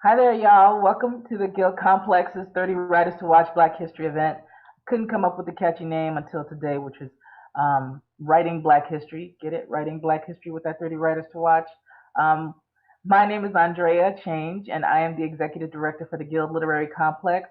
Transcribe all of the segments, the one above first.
Hi there, y'all. Welcome to the Guild Complex's 30 Writers to Watch Black History event. Couldn't come up with a catchy name until today, which was Writing Black History. Get it? Writing Black History with that 30 Writers to Watch. Um, my name is Andrea Change, and I am the Executive Director for the Guild Literary Complex.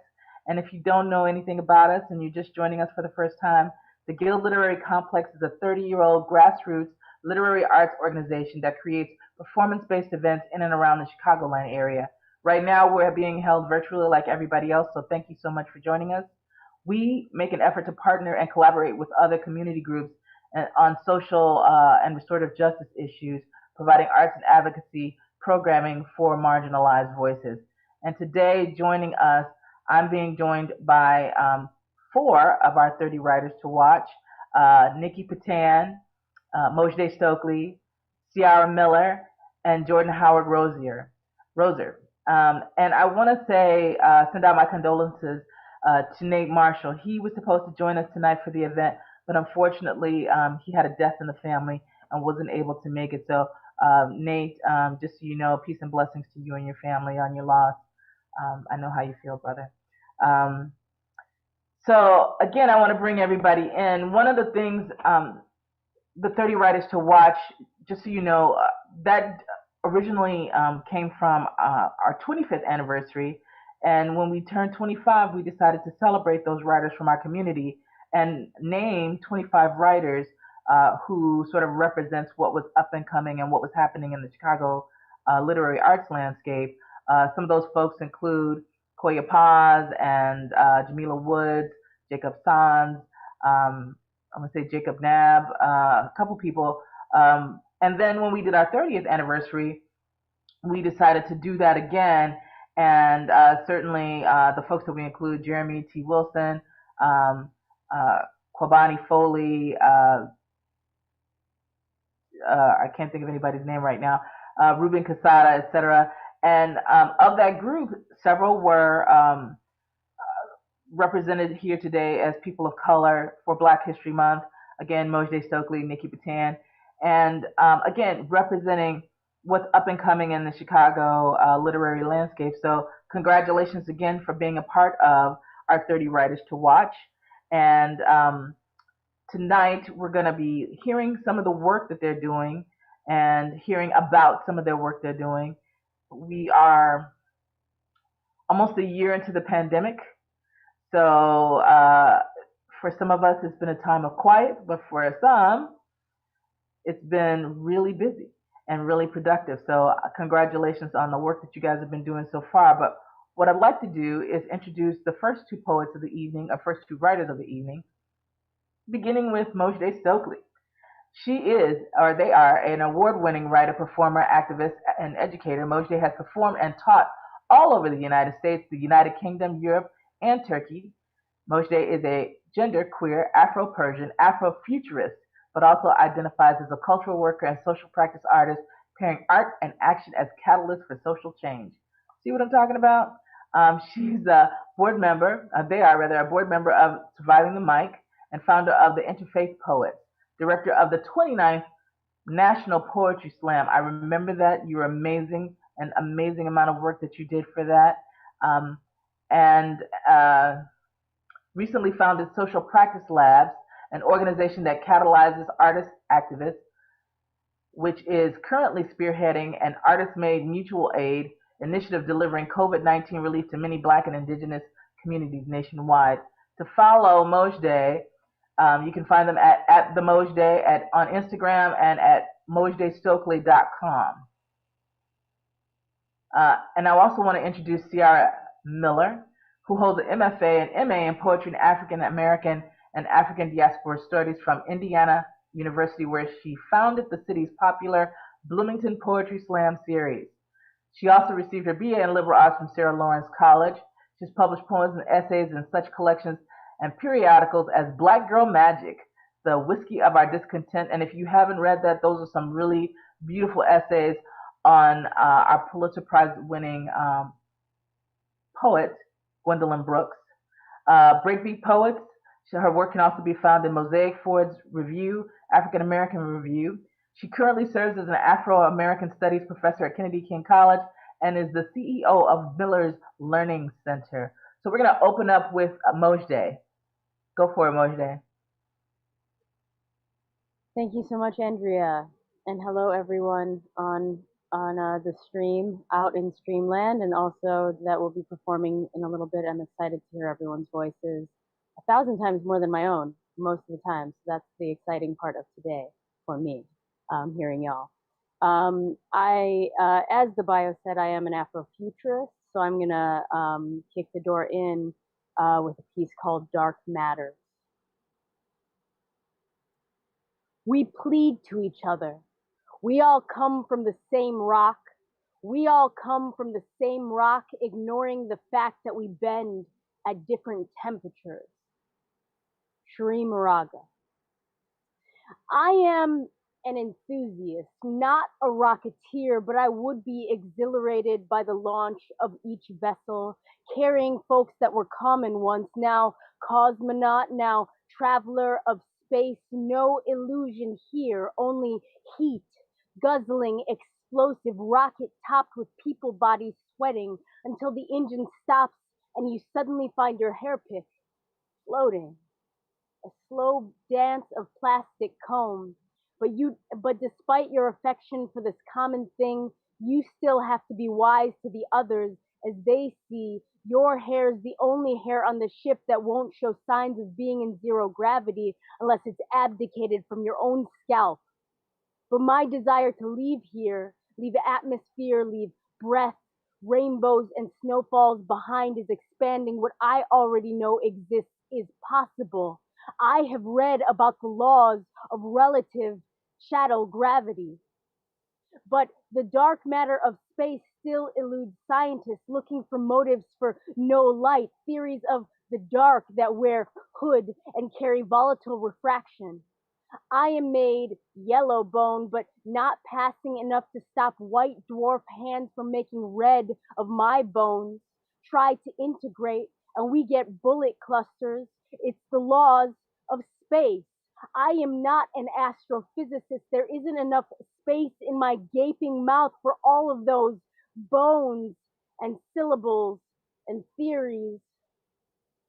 And if you don't know anything about us and you're just joining us for the first time, the Guild Literary Complex is a 30-year-old grassroots literary arts organization that creates performance-based events in and around the Chicagoland area. Right now, we're being held virtually like everybody else, so thank you so much for joining us. We make an effort to partner and collaborate with other community groups on social and restorative justice issues, providing arts and advocacy programming for marginalized voices. And today, joining us, I'm being joined by four of our 30 writers to watch, Nikki Patan, Mojade Stokley, Ciara Miller, and Jordan Howard Rosier. And I want to send out my condolences to Nate Marshall. He was supposed to join us tonight for the event, but unfortunately, he had a death in the family and wasn't able to make it. So, Nate, just so you know, peace and blessings to you and your family on your loss. I know how you feel, brother. Um, so, again, I want to bring everybody in. One of the things the 30 Writers to Watch, just so you know, that originally came from our 25th anniversary. And when we turned 25, we decided to celebrate those writers from our community and name 25 writers who sort of represents what was up and coming and what was happening in the Chicago literary arts landscape. Some of those folks include Koya Paz and Jamila Woods, Jacob Sands, I'm gonna say Jacob Nab, a couple people. And then when we did our 30th anniversary, we decided to do that again. And certainly the folks that we include, Jeremy T. Wilson, uh, Kwabani Foley, I can't think of anybody's name right now, Ruben Casada, etc. And of that group, several were represented here today as people of color for Black History Month. Again, Mojade Stokley, Nikki Patan, and again, representing what's up and coming in the Chicago literary landscape. So congratulations again for being a part of our 30 Writers to Watch. And tonight we're going to be hearing some of the work that they're doing and hearing about some of their work they're doing. We are almost a year into the pandemic. So for some of us, it's been a time of quiet, but for some, it's been really busy and really productive. So congratulations on the work that you guys have been doing so far. But what I'd like to do is introduce the first two poets of the evening, or first two writers of the evening, beginning with Mojade Stokley. She is, or they are, an award-winning writer, performer, activist, and educator. Mojdeh has performed and taught all over the United States, the United Kingdom, Europe, and Turkey. Mojdeh is a gender-queer, Afro-Persian, Afro-futurist, but also identifies as a cultural worker and social practice artist, pairing art and action as catalysts for social change. See what I'm talking about? She's a board member, they are rather, a board member of Surviving the Mic and founder of the Interfaith Poets, director of the 29th National Poetry Slam. I remember that. You were amazing, an amazing amount of work that you did for that. And recently founded Social Practice Labs, an organization that catalyzes artist activists, which is currently spearheading an artist-made mutual aid initiative delivering COVID-19 relief to many Black and Indigenous communities nationwide. To follow Mojdeh, you can find them at the Mojdeh on Instagram and at mojdehstokley.com. And I also want to introduce Ciara Miller, who holds an MFA and MA in Poetry and African American and African Diaspora Studies from Indiana University, where she founded the city's popular Bloomington Poetry Slam series. She also received her BA in Liberal Arts from Sarah Lawrence College. She's published poems and essays in such collections and periodicals as Black Girl Magic, The Whiskey of Our Discontent. And if you haven't read that, those are some really beautiful essays on our Pulitzer Prize winning poet, Gwendolyn Brooks. Breakbeat Poets, her work can also be found in Mosaic Ford's Review, African American Review. She currently serves as an Afro-American Studies professor at Kennedy King College and is the CEO of Miller's Learning Center. So we're going to open up with Mojdeh. Go for it, Mojdeh. Thank you so much, Andrea, and hello everyone on the stream out in Streamland, and also that will be performing in a little bit. I'm excited to hear everyone's voices 1,000 times more than my own most of the time. So that's the exciting part of today for me, hearing y'all. As the bio said, I am an Afrofuturist, so I'm gonna kick the door in with a piece called Dark Matter. We plead to each other. We all come from the same rock. We all come from the same rock, ignoring the fact that we bend at different temperatures. Shri Moraga. I am an enthusiast, not a rocketeer, but I would be exhilarated by the launch of each vessel, carrying folks that were common once, now cosmonaut, now traveler of space. No illusion here, only heat, guzzling, explosive rocket topped with people bodies sweating until the engine stops and you suddenly find your hairpick floating. A slow dance of plastic comb. But despite your affection for this common thing, you still have to be wise to the others as they see your hair's the only hair on the ship that won't show signs of being in zero gravity unless it's abdicated from your own scalp. But my desire to leave here, leave atmosphere, leave breath, rainbows and snowfalls behind is expanding what I already know exists is possible. I have read about the laws of relative shadow gravity. But the dark matter of space still eludes scientists looking for motives for no light, theories of the dark that wear hood and carry volatile refraction. I am made yellow bone, but not passing enough to stop white dwarf hands from making red of my bones. Try to integrate, and we get bullet clusters. It's the laws of space. I am not an astrophysicist. There isn't enough space in my gaping mouth for all of those bones and syllables and theories.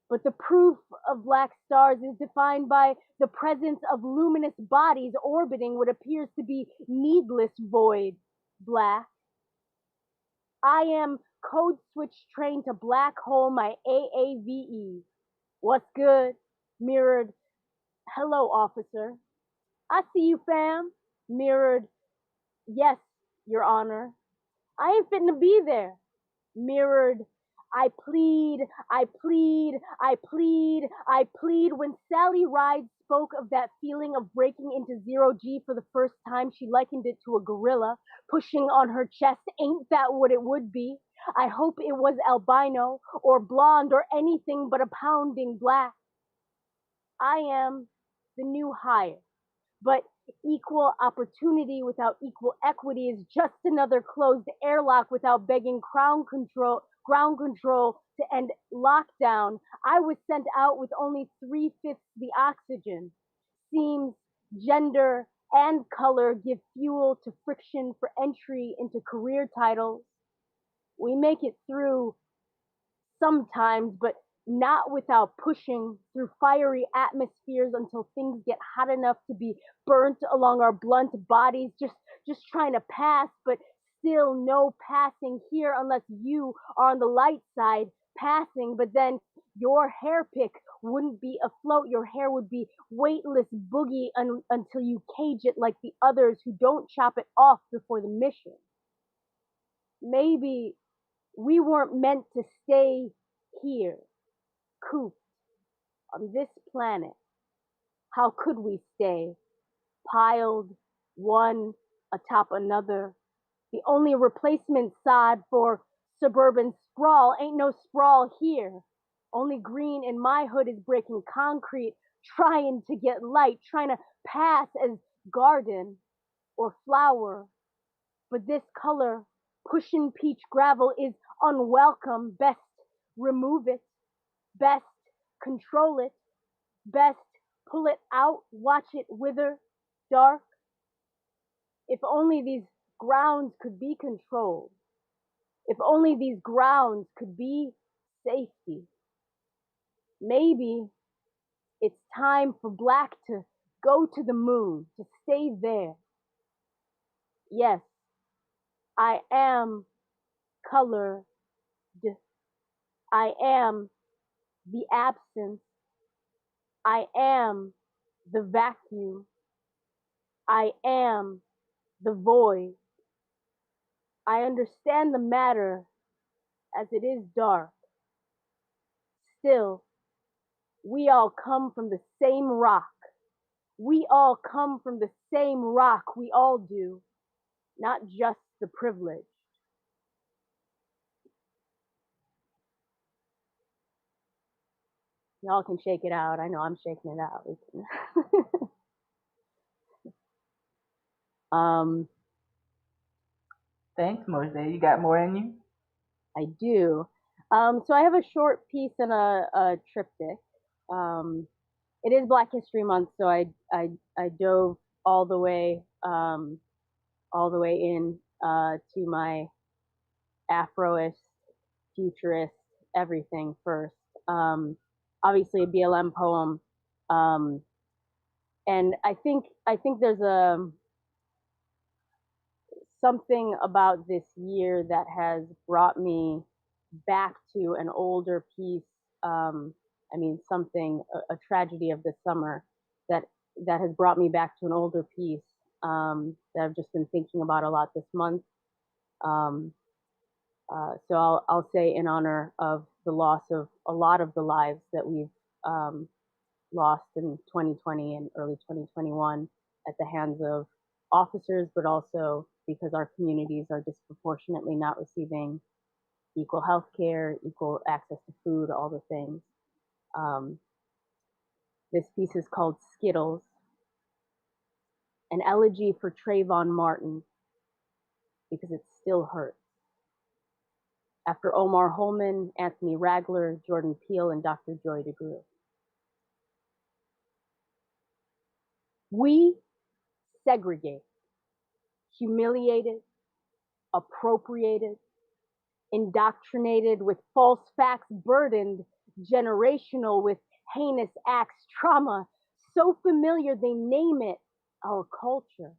But the proof of black stars is defined by the presence of luminous bodies orbiting what appears to be needless void, black. I am code switch trained to black hole my AAVE. What's good? Mirrored, hello, officer. I see you, fam. Mirrored, yes, Your Honor. I ain't fitting to be there. Mirrored, I plead, I plead, I plead, I plead. When Sally Ride spoke of that feeling of breaking into zero G for the first time, she likened it to a gorilla pushing on her chest. Ain't that what it would be? I hope it was albino or blonde or anything but a pounding black. I am the new hire. But equal opportunity without equal equity is just another closed airlock without begging ground control to end lockdown. I was sent out with only 3/5 the oxygen. Seems gender and color give fuel to friction for entry into career titles. We make it through sometimes, but not without pushing through fiery atmospheres until things get hot enough to be burnt along our blunt bodies, just trying to pass, but still no passing here unless you are on the light side passing. But then your hair pick wouldn't be afloat. Your hair would be weightless boogie until you cage it like the others who don't chop it off before the mission. Maybe we weren't meant to stay here, cooped on this planet. How could we stay piled one atop another? The only replacement sod for suburban sprawl ain't no sprawl here. Only green in my hood is breaking concrete, trying to get light, trying to pass as garden or flower. But this color, pushing peach gravel, is unwelcome. Best remove it. Best control it. Best pull it out, watch it wither, dark. If only these grounds could be controlled. If only these grounds could be safety. Maybe it's time for Black to go to the moon, to stay there. Yes, I am colored. I am the absence. I am the vacuum. I am the void. I understand the matter as it is dark. Still, we all come from the same rock. We all come from the same rock. We all do, not just the privileged. Y'all can shake it out. I know I'm shaking it out. Thanks, Mojdeh. You got more in you? I do. So I have a short piece and a triptych. It is Black History Month, so I dove all the way in to my Afroist, futurist, everything first. Obviously a BLM poem, and I think there's something about this year that has brought me back to an older piece. I mean, a tragedy of the summer that has brought me back to an older piece that I've just been thinking about a lot this month. So I'll say in honor of the loss of a lot of the lives that we've lost in 2020 and early 2021 at the hands of officers, but also because our communities are disproportionately not receiving equal health care, equal access to food, all the things. This piece is called Skittles, an elegy for Trayvon Martin, because it still hurts. After Omar Holman, Anthony Ragler, Jordan Peele, and Dr. Joy DeGruy. We segregate, humiliated, appropriated, indoctrinated with false facts, burdened, generational with heinous acts, trauma, so familiar they name it our culture.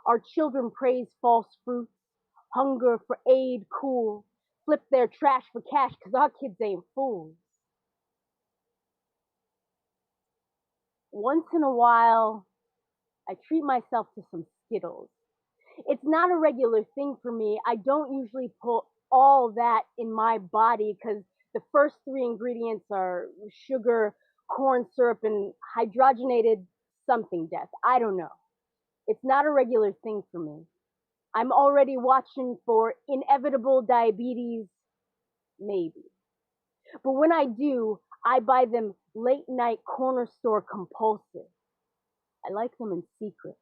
Our children praise false fruits, hunger for aid, cool, flip their trash for cash because our kids ain't fools. Once in a while, I treat myself to some Skittles. It's not a regular thing for me. I don't usually put all that in my body because the first three ingredients are sugar, corn syrup, and hydrogenated something death. I don't know. It's not a regular thing for me. I'm already watching for inevitable diabetes, maybe. But when I do, I buy them late night corner store compulsive. I like them in secret.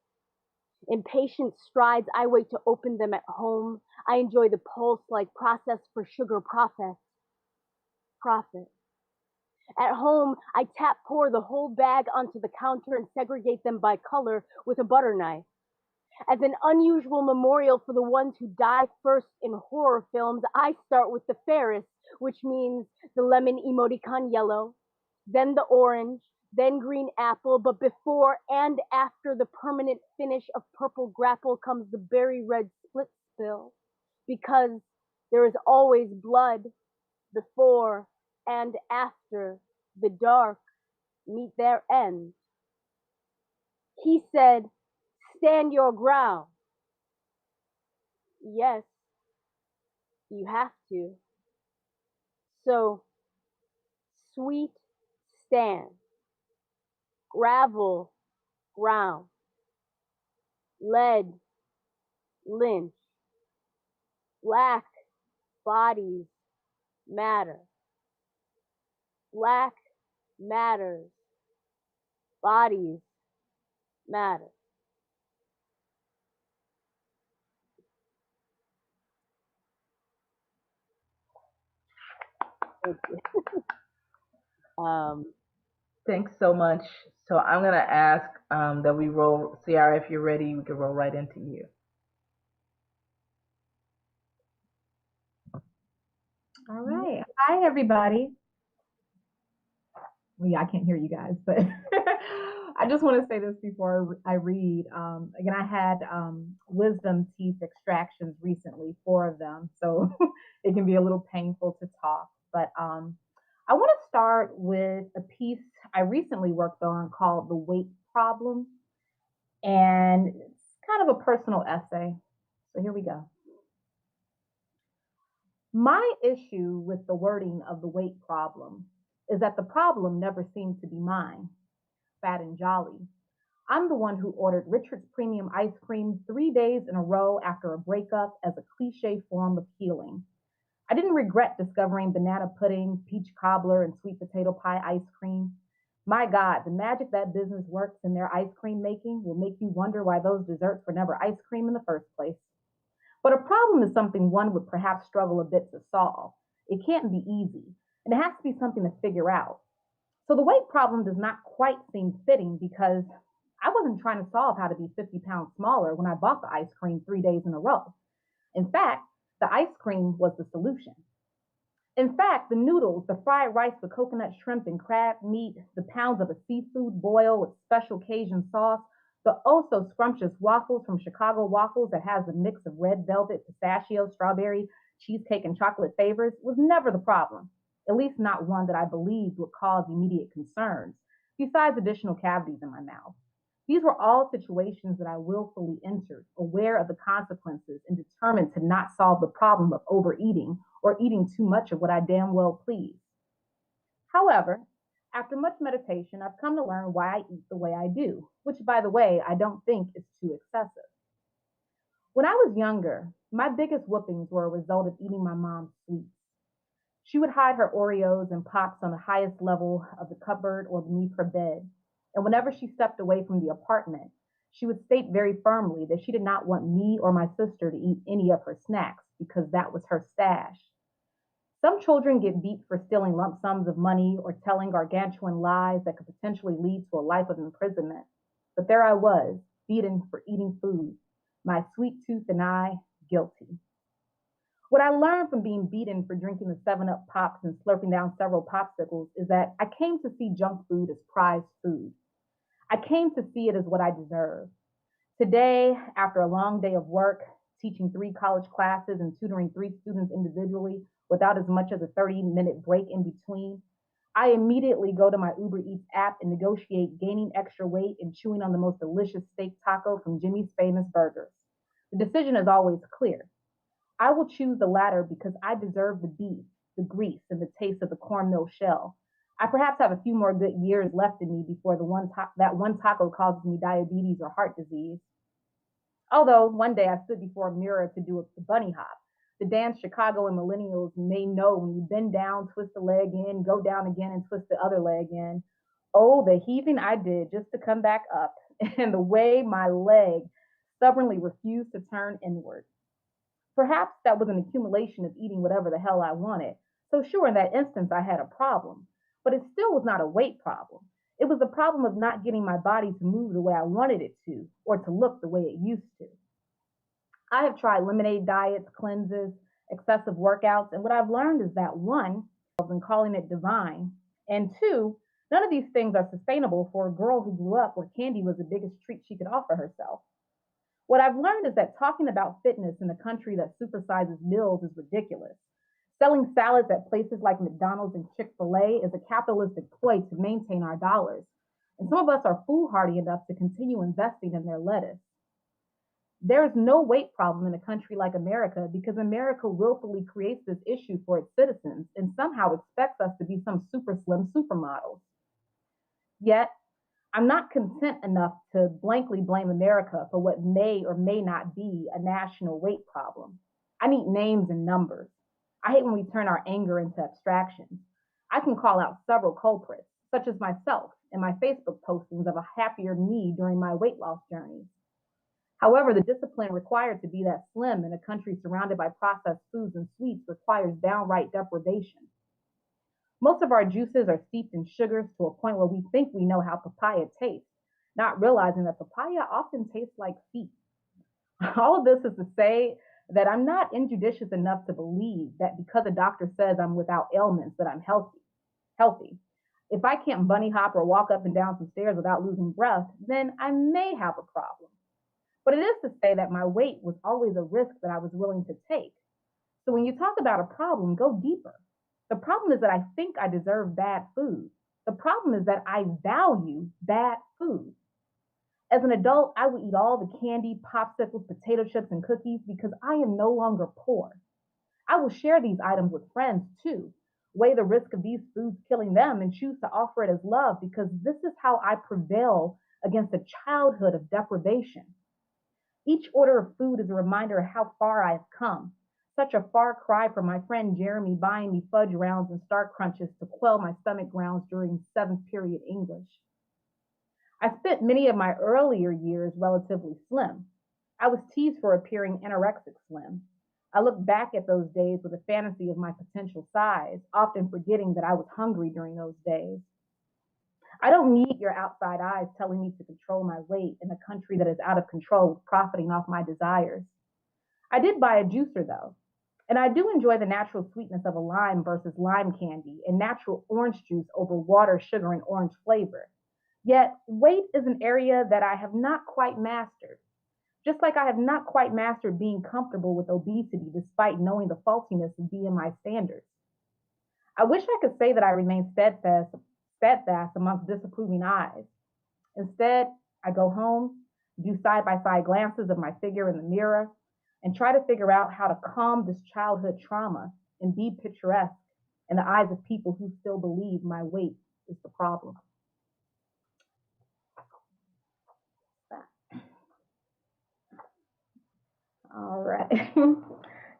Impatient strides, I wait to open them at home. I enjoy the pulse-like process for sugar profit. At home, I tap pour the whole bag onto the counter and segregate them by color with a butter knife. As an unusual memorial for the ones who die first in horror films, I start with the fairest, which means the lemon emoticon yellow, then the orange, then green apple, but before and after the permanent finish of purple grapple comes the berry red split spill, because there is always blood before and after the dark meet their end. He said, stand your ground. Yes, you have to. So, sweet stand, gravel, ground, lead, lynch, black bodies matter. Black matters. Bodies matter. Thank you. Thanks so much. So I'm gonna ask that we roll. Ciara, if you're ready, we can roll right into you. All right. Hi, everybody. Well, yeah, I can't hear you guys, but I just want to say this before I read. Again, I had wisdom teeth extractions recently, 4 of them, so it can be a little painful to talk. But I want to start with a piece I recently worked on called The Weight Problem, and it's kind of a personal essay. So here we go. My issue with the wording of the weight problem is that the problem never seemed to be mine, fat and jolly. I'm the one who ordered Richard's Premium ice cream 3 days in a row after a breakup as a cliche form of healing. I didn't regret discovering banana pudding, peach cobbler, and sweet potato pie ice cream. My God, the magic that business works in their ice cream making will make you wonder why those desserts were never ice cream in the first place. But a problem is something one would perhaps struggle a bit to solve. It can't be easy, and it has to be something to figure out. So the weight problem does not quite seem fitting because I wasn't trying to solve how to be 50 pounds smaller when I bought the ice cream 3 days in a row. In fact, the ice cream was the solution. In fact, the noodles, the fried rice with coconut shrimp and crab meat, the pounds of a seafood boil with special Cajun sauce, the oh so scrumptious waffles from Chicago Waffles that has a mix of red velvet, pistachio, strawberry, cheesecake, and chocolate flavors was never the problem, at least not one that I believed would cause immediate concerns, besides additional cavities in my mouth. These were all situations that I willfully entered, aware of the consequences and determined to not solve the problem of overeating or eating too much of what I damn well please. However, after much meditation, I've come to learn why I eat the way I do, which, by the way, I don't think is too excessive. When I was younger, my biggest whoopings were a result of eating my mom's sweets. She would hide her Oreos and Pops on the highest level of the cupboard or beneath her bed. And whenever she stepped away from the apartment, she would state very firmly that she did not want me or my sister to eat any of her snacks because that was her stash. Some children get beat for stealing lump sums of money or telling gargantuan lies that could potentially lead to a life of imprisonment. But there I was, beaten for eating food, my sweet tooth and I guilty. What I learned from being beaten for drinking the 7-Up Pops and slurping down several popsicles is that I came to see junk food as prized food. I came to see it as what I deserved. Today, after a long day of work, teaching 3 college classes and tutoring 3 students individually without as much as a 30-minute break in between, I immediately go to my Uber Eats app and negotiate gaining extra weight and chewing on the most delicious steak taco from Jimmy's Famous Burgers. The decision is always clear. I will choose the latter because I deserve the beef, the grease, and the taste of the cornmeal shell. I perhaps have a few more good years left in me before that one taco causes me diabetes or heart disease. Although one day I stood before a mirror to do the bunny hop, the dance Chicago and millennials may know when you bend down, twist the leg in, go down again, and twist the other leg in. Oh, the heaving I did just to come back up, and the way my leg stubbornly refused to turn inward. Perhaps that was an accumulation of eating whatever the hell I wanted. So sure, in that instance, I had a problem. But it still was not a weight problem. It was the problem of not getting my body to move the way I wanted it to, or to look the way it used to. I have tried lemonade diets, cleanses, excessive workouts, and what I've learned is that one, I've been calling it divine, and two, none of these things are sustainable for a girl who grew up where candy was the biggest treat she could offer herself. What I've learned is that talking about fitness in a country that supersizes meals is ridiculous. Selling salads at places like McDonald's and Chick-fil-A is a capitalistic ploy to maintain our dollars. And some of us are foolhardy enough to continue investing in their lettuce. There is no weight problem in a country like America because America willfully creates this issue for its citizens and somehow expects us to be some super slim supermodels. Yet, I'm not content enough to blankly blame America for what may or may not be a national weight problem. I need names and numbers. I hate when we turn our anger into abstractions. I can call out several culprits, such as myself and my Facebook postings of a happier me during my weight loss journey. However, the discipline required to be that slim in a country surrounded by processed foods and sweets requires downright deprivation. Most of our juices are steeped in sugars to a point where we think we know how papaya tastes, not realizing that papaya often tastes like feet. All of this is to say that I'm not injudicious enough to believe that because a doctor says I'm without ailments that I'm healthy. If I can't bunny hop or walk up and down some stairs without losing breath, then I may have a problem. But it is to say that my weight was always a risk that I was willing to take. So when you talk about a problem, go deeper. The problem is that I think I deserve bad food. The problem is that I value bad food. As an adult, I would eat all the candy, popsicles, potato chips, and cookies because I am no longer poor. I will share these items with friends too, weigh the risk of these foods killing them, and choose to offer it as love because this is how I prevail against a childhood of deprivation. Each order of food is a reminder of how far I have come. Such a far cry from my friend Jeremy buying me fudge rounds and Star Crunches to quell my stomach growls during seventh period English. I spent many of my earlier years relatively slim. I was teased for appearing anorexic slim. I look back at those days with a fantasy of my potential size, often forgetting that I was hungry during those days. I don't need your outside eyes telling me to control my weight in a country that is out of control, profiting off my desires. I did buy a juicer though, and I do enjoy the natural sweetness of a lime versus lime candy and natural orange juice over water, sugar, and orange flavor. Yet, weight is an area that I have not quite mastered. Just like I have not quite mastered being comfortable with obesity despite knowing the faultiness of BMI standards. I wish I could say that I remain steadfast amongst disapproving eyes. Instead, I go home, do side-by-side glances of my figure in the mirror, and try to figure out how to calm this childhood trauma and be picturesque in the eyes of people who still believe my weight is the problem. All right.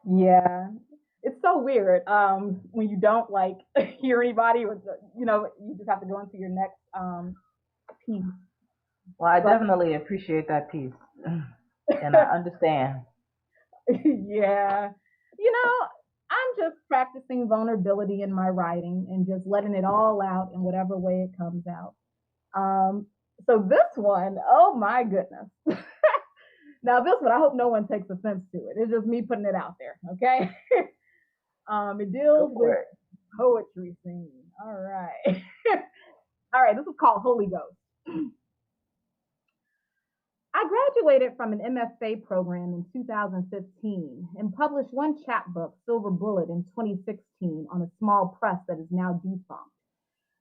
Yeah. It's so weird when you don't like hear anybody or, you just have to go into your next piece. Well, I definitely appreciate that piece. And I understand. Yeah. I'm just practicing vulnerability in my writing and just letting it all out in whatever way it comes out. So this one, oh my goodness. Now this one, I hope no one takes offense to it. It's just me putting it out there, okay? It deals with poetry scene. All right. All right, this is called Holy Ghost. I graduated from an MFA program in 2015 and published one chapbook, Silver Bullet, in 2016 on a small press that is now defunct.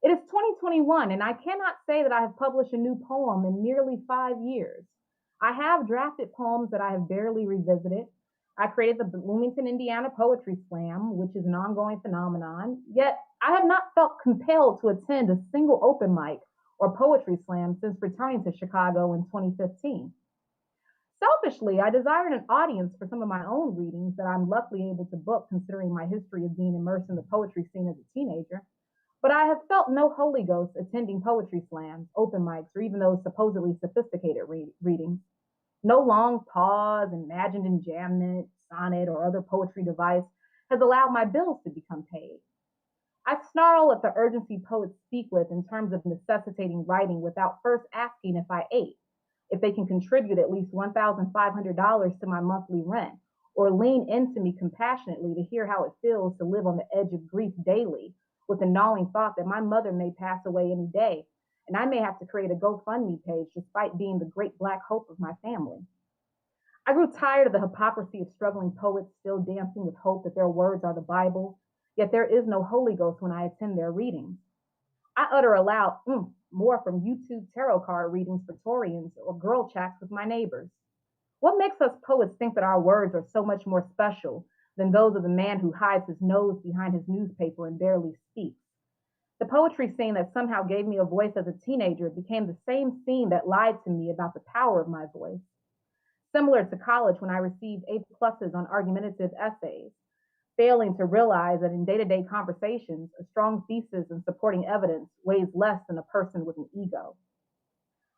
It is 2021, and I cannot say that I have published a new poem in nearly 5 years. I have drafted poems that I have barely revisited. I created the Bloomington, Indiana Poetry Slam, which is an ongoing phenomenon, yet I have not felt compelled to attend a single open mic or poetry slam since returning to Chicago in 2015. Selfishly, I desired an audience for some of my own readings that I'm luckily able to book considering my history of being immersed in the poetry scene as a teenager. But I have felt no Holy Ghost attending poetry slams, open mics, or even those supposedly sophisticated readings. No long pause, imagined enjambment, sonnet, or other poetry device has allowed my bills to become paid. I snarl at the urgency poets speak with in terms of necessitating writing without first asking if I ate, if they can contribute at least $1,500 to my monthly rent, or lean into me compassionately to hear how it feels to live on the edge of grief daily, with the gnawing thought that my mother may pass away any day, and I may have to create a GoFundMe page despite being the great Black hope of my family. I grew tired of the hypocrisy of struggling poets still dancing with hope that their words are the Bible, yet there is no Holy Ghost when I attend their readings. I utter aloud, more from YouTube tarot card readings for Torians or girl chats with my neighbors. What makes us poets think that our words are so much more special than those of the man who hides his nose behind his newspaper and barely speaks? The poetry scene that somehow gave me a voice as a teenager became the same scene that lied to me about the power of my voice. Similar to college when I received A+ on argumentative essays, failing to realize that in day-to-day conversations, a strong thesis and supporting evidence weighs less than a person with an ego.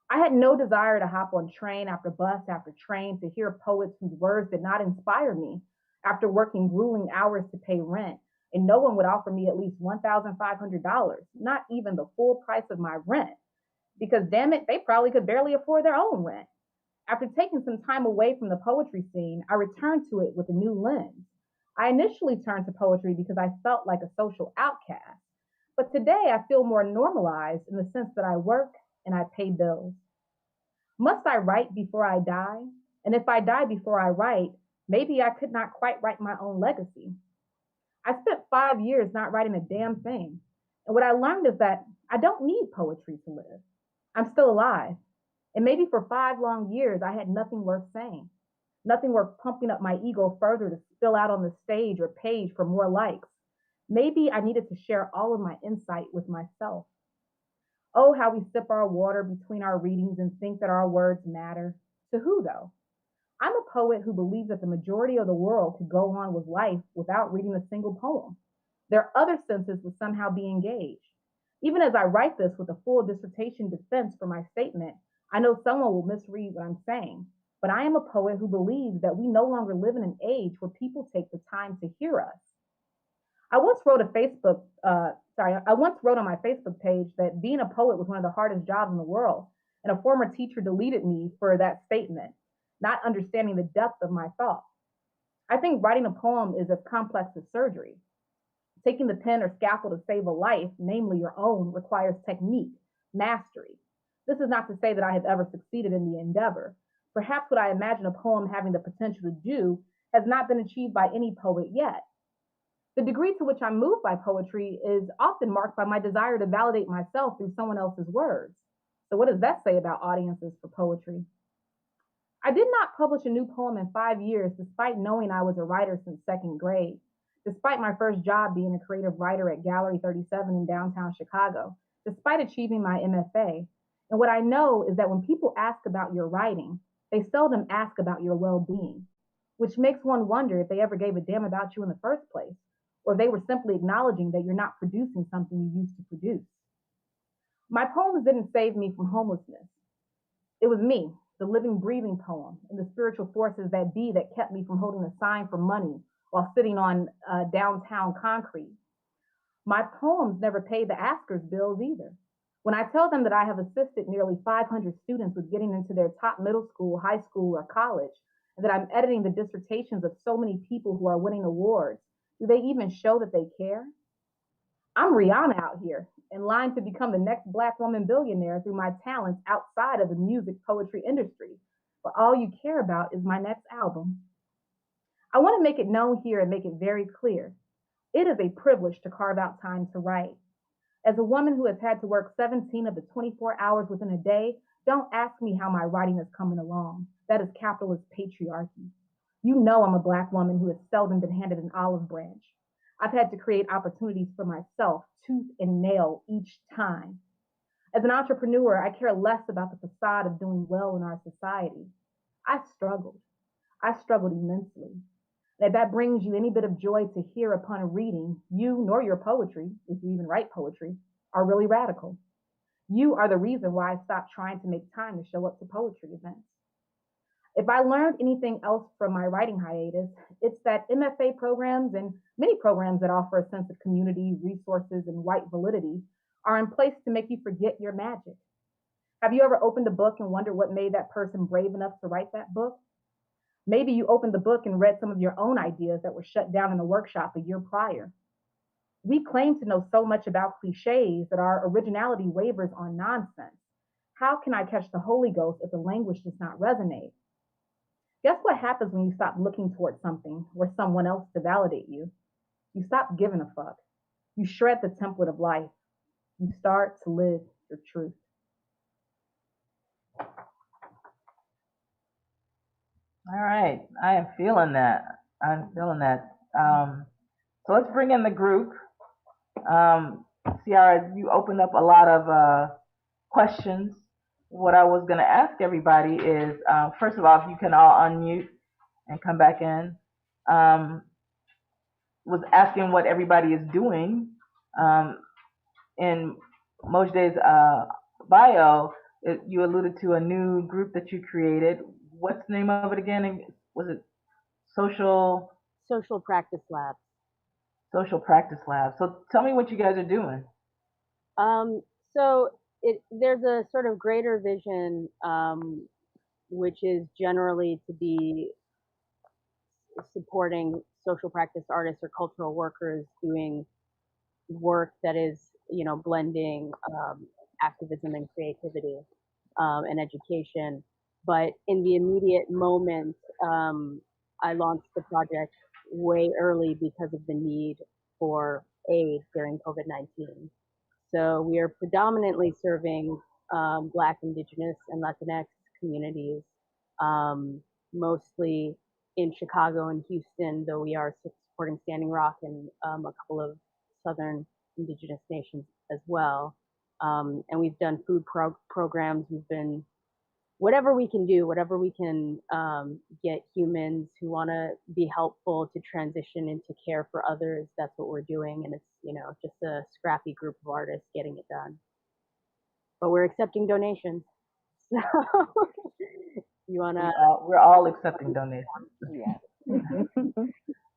I had no desire to hop on train after bus after train to hear poets whose words did not inspire me after working grueling hours to pay rent, and no one would offer me at least $1,500, not even the full price of my rent, because damn it, they probably could barely afford their own rent. After taking some time away from the poetry scene, I returned to it with a new lens. I initially turned to poetry because I felt like a social outcast, but today I feel more normalized in the sense that I work and I pay bills. Must I write before I die? And if I die before I write, maybe I could not quite write my own legacy. I spent 5 years not writing a damn thing. And what I learned is that I don't need poetry to live. I'm still alive. And maybe for 5 long years, I had nothing worth saying, nothing worth pumping up my ego further to spill out on the stage or page for more likes. Maybe I needed to share all of my insight with myself. Oh, how we sip our water between our readings and think that our words matter. To who, though? I'm a poet who believes that the majority of the world could go on with life without reading a single poem. Their other senses would somehow be engaged. Even as I write this with a full dissertation defense for my statement, I know someone will misread what I'm saying, but I am a poet who believes that we no longer live in an age where people take the time to hear us. I once wrote on my Facebook page that being a poet was one of the hardest jobs in the world, and a former teacher deleted me for that statement, not understanding the depth of my thought. I think writing a poem is as complex as surgery. Taking the pen or scalpel to save a life, namely your own, requires technique, mastery. This is not to say that I have ever succeeded in the endeavor. Perhaps what I imagine a poem having the potential to do has not been achieved by any poet yet. The degree to which I'm moved by poetry is often marked by my desire to validate myself through someone else's words. So what does that say about audiences for poetry? I did not publish a new poem in 5 years, despite knowing I was a writer since second grade, despite my first job being a creative writer at Gallery 37 in downtown Chicago, despite achieving my MFA. And what I know is that when people ask about your writing, they seldom ask about your well-being, which makes one wonder if they ever gave a damn about you in the first place, or they were simply acknowledging that you're not producing something you used to produce. My poems didn't save me from homelessness. It was me, the living, breathing poem, and the spiritual forces that be that kept me from holding a sign for money while sitting on downtown concrete. My poems never paid the askers' bills either. When I tell them that I have assisted nearly 500 students with getting into their top middle school, high school, or college, and that I'm editing the dissertations of so many people who are winning awards, do they even show that they care? I'm Rihanna out here, in line to become the next Black woman billionaire through my talents outside of the music poetry industry. But all you care about is my next album. I want to make it known here and make it very clear. It is a privilege to carve out time to write. As a woman who has had to work 17 of the 24 hours within a day, don't ask me how my writing is coming along. That is capitalist patriarchy. You know I'm a Black woman who has seldom been handed an olive branch. I've had to create opportunities for myself, tooth and nail each time. As an entrepreneur, I care less about the facade of doing well in our society. I struggled immensely. And if that brings you any bit of joy to hear upon reading, you nor your poetry, if you even write poetry, are really radical. You are the reason why I stopped trying to make time to show up to poetry events. If I learned anything else from my writing hiatus, it's that MFA programs and many programs that offer a sense of community, resources, and white validity are in place to make you forget your magic. Have you ever opened a book and wondered what made that person brave enough to write that book? Maybe you opened the book and read some of your own ideas that were shut down in a workshop a year prior. We claim to know so much about cliches that our originality wavers on nonsense. How can I catch the Holy Ghost if the language does not resonate? Guess what happens when you stop looking towards something or someone else to validate you? You stop giving a fuck. You shred the template of life. You start to live your truth. All right, I am feeling that. So let's bring in the group. Ciara, you opened up a lot of questions. What I was going to ask everybody is, first of all, if you can all unmute and come back in, was asking what everybody is doing. In Mojdeh's bio, you alluded to a new group that you created. What's the name of it again? Was it Social Practice Lab? Social Practice Lab. So tell me what you guys are doing. So there's a sort of greater vision which is generally to be supporting social practice artists or cultural workers doing work that is, blending activism and creativity and education. But in the immediate moment, I launched the project way early because of the need for aid during COVID-19. So we are predominantly serving Black, Indigenous, and Latinx communities, um, mostly in Chicago and Houston, though we are supporting Standing Rock and a couple of Southern Indigenous nations as well. And we've done food programs. We've been whatever we can do, whatever we can get humans who want to be helpful to transition into care for others. That's what we're doing, and it's just a scrappy group of artists getting it done. But we're accepting donations. So you wanna? We're all accepting donations. Yeah.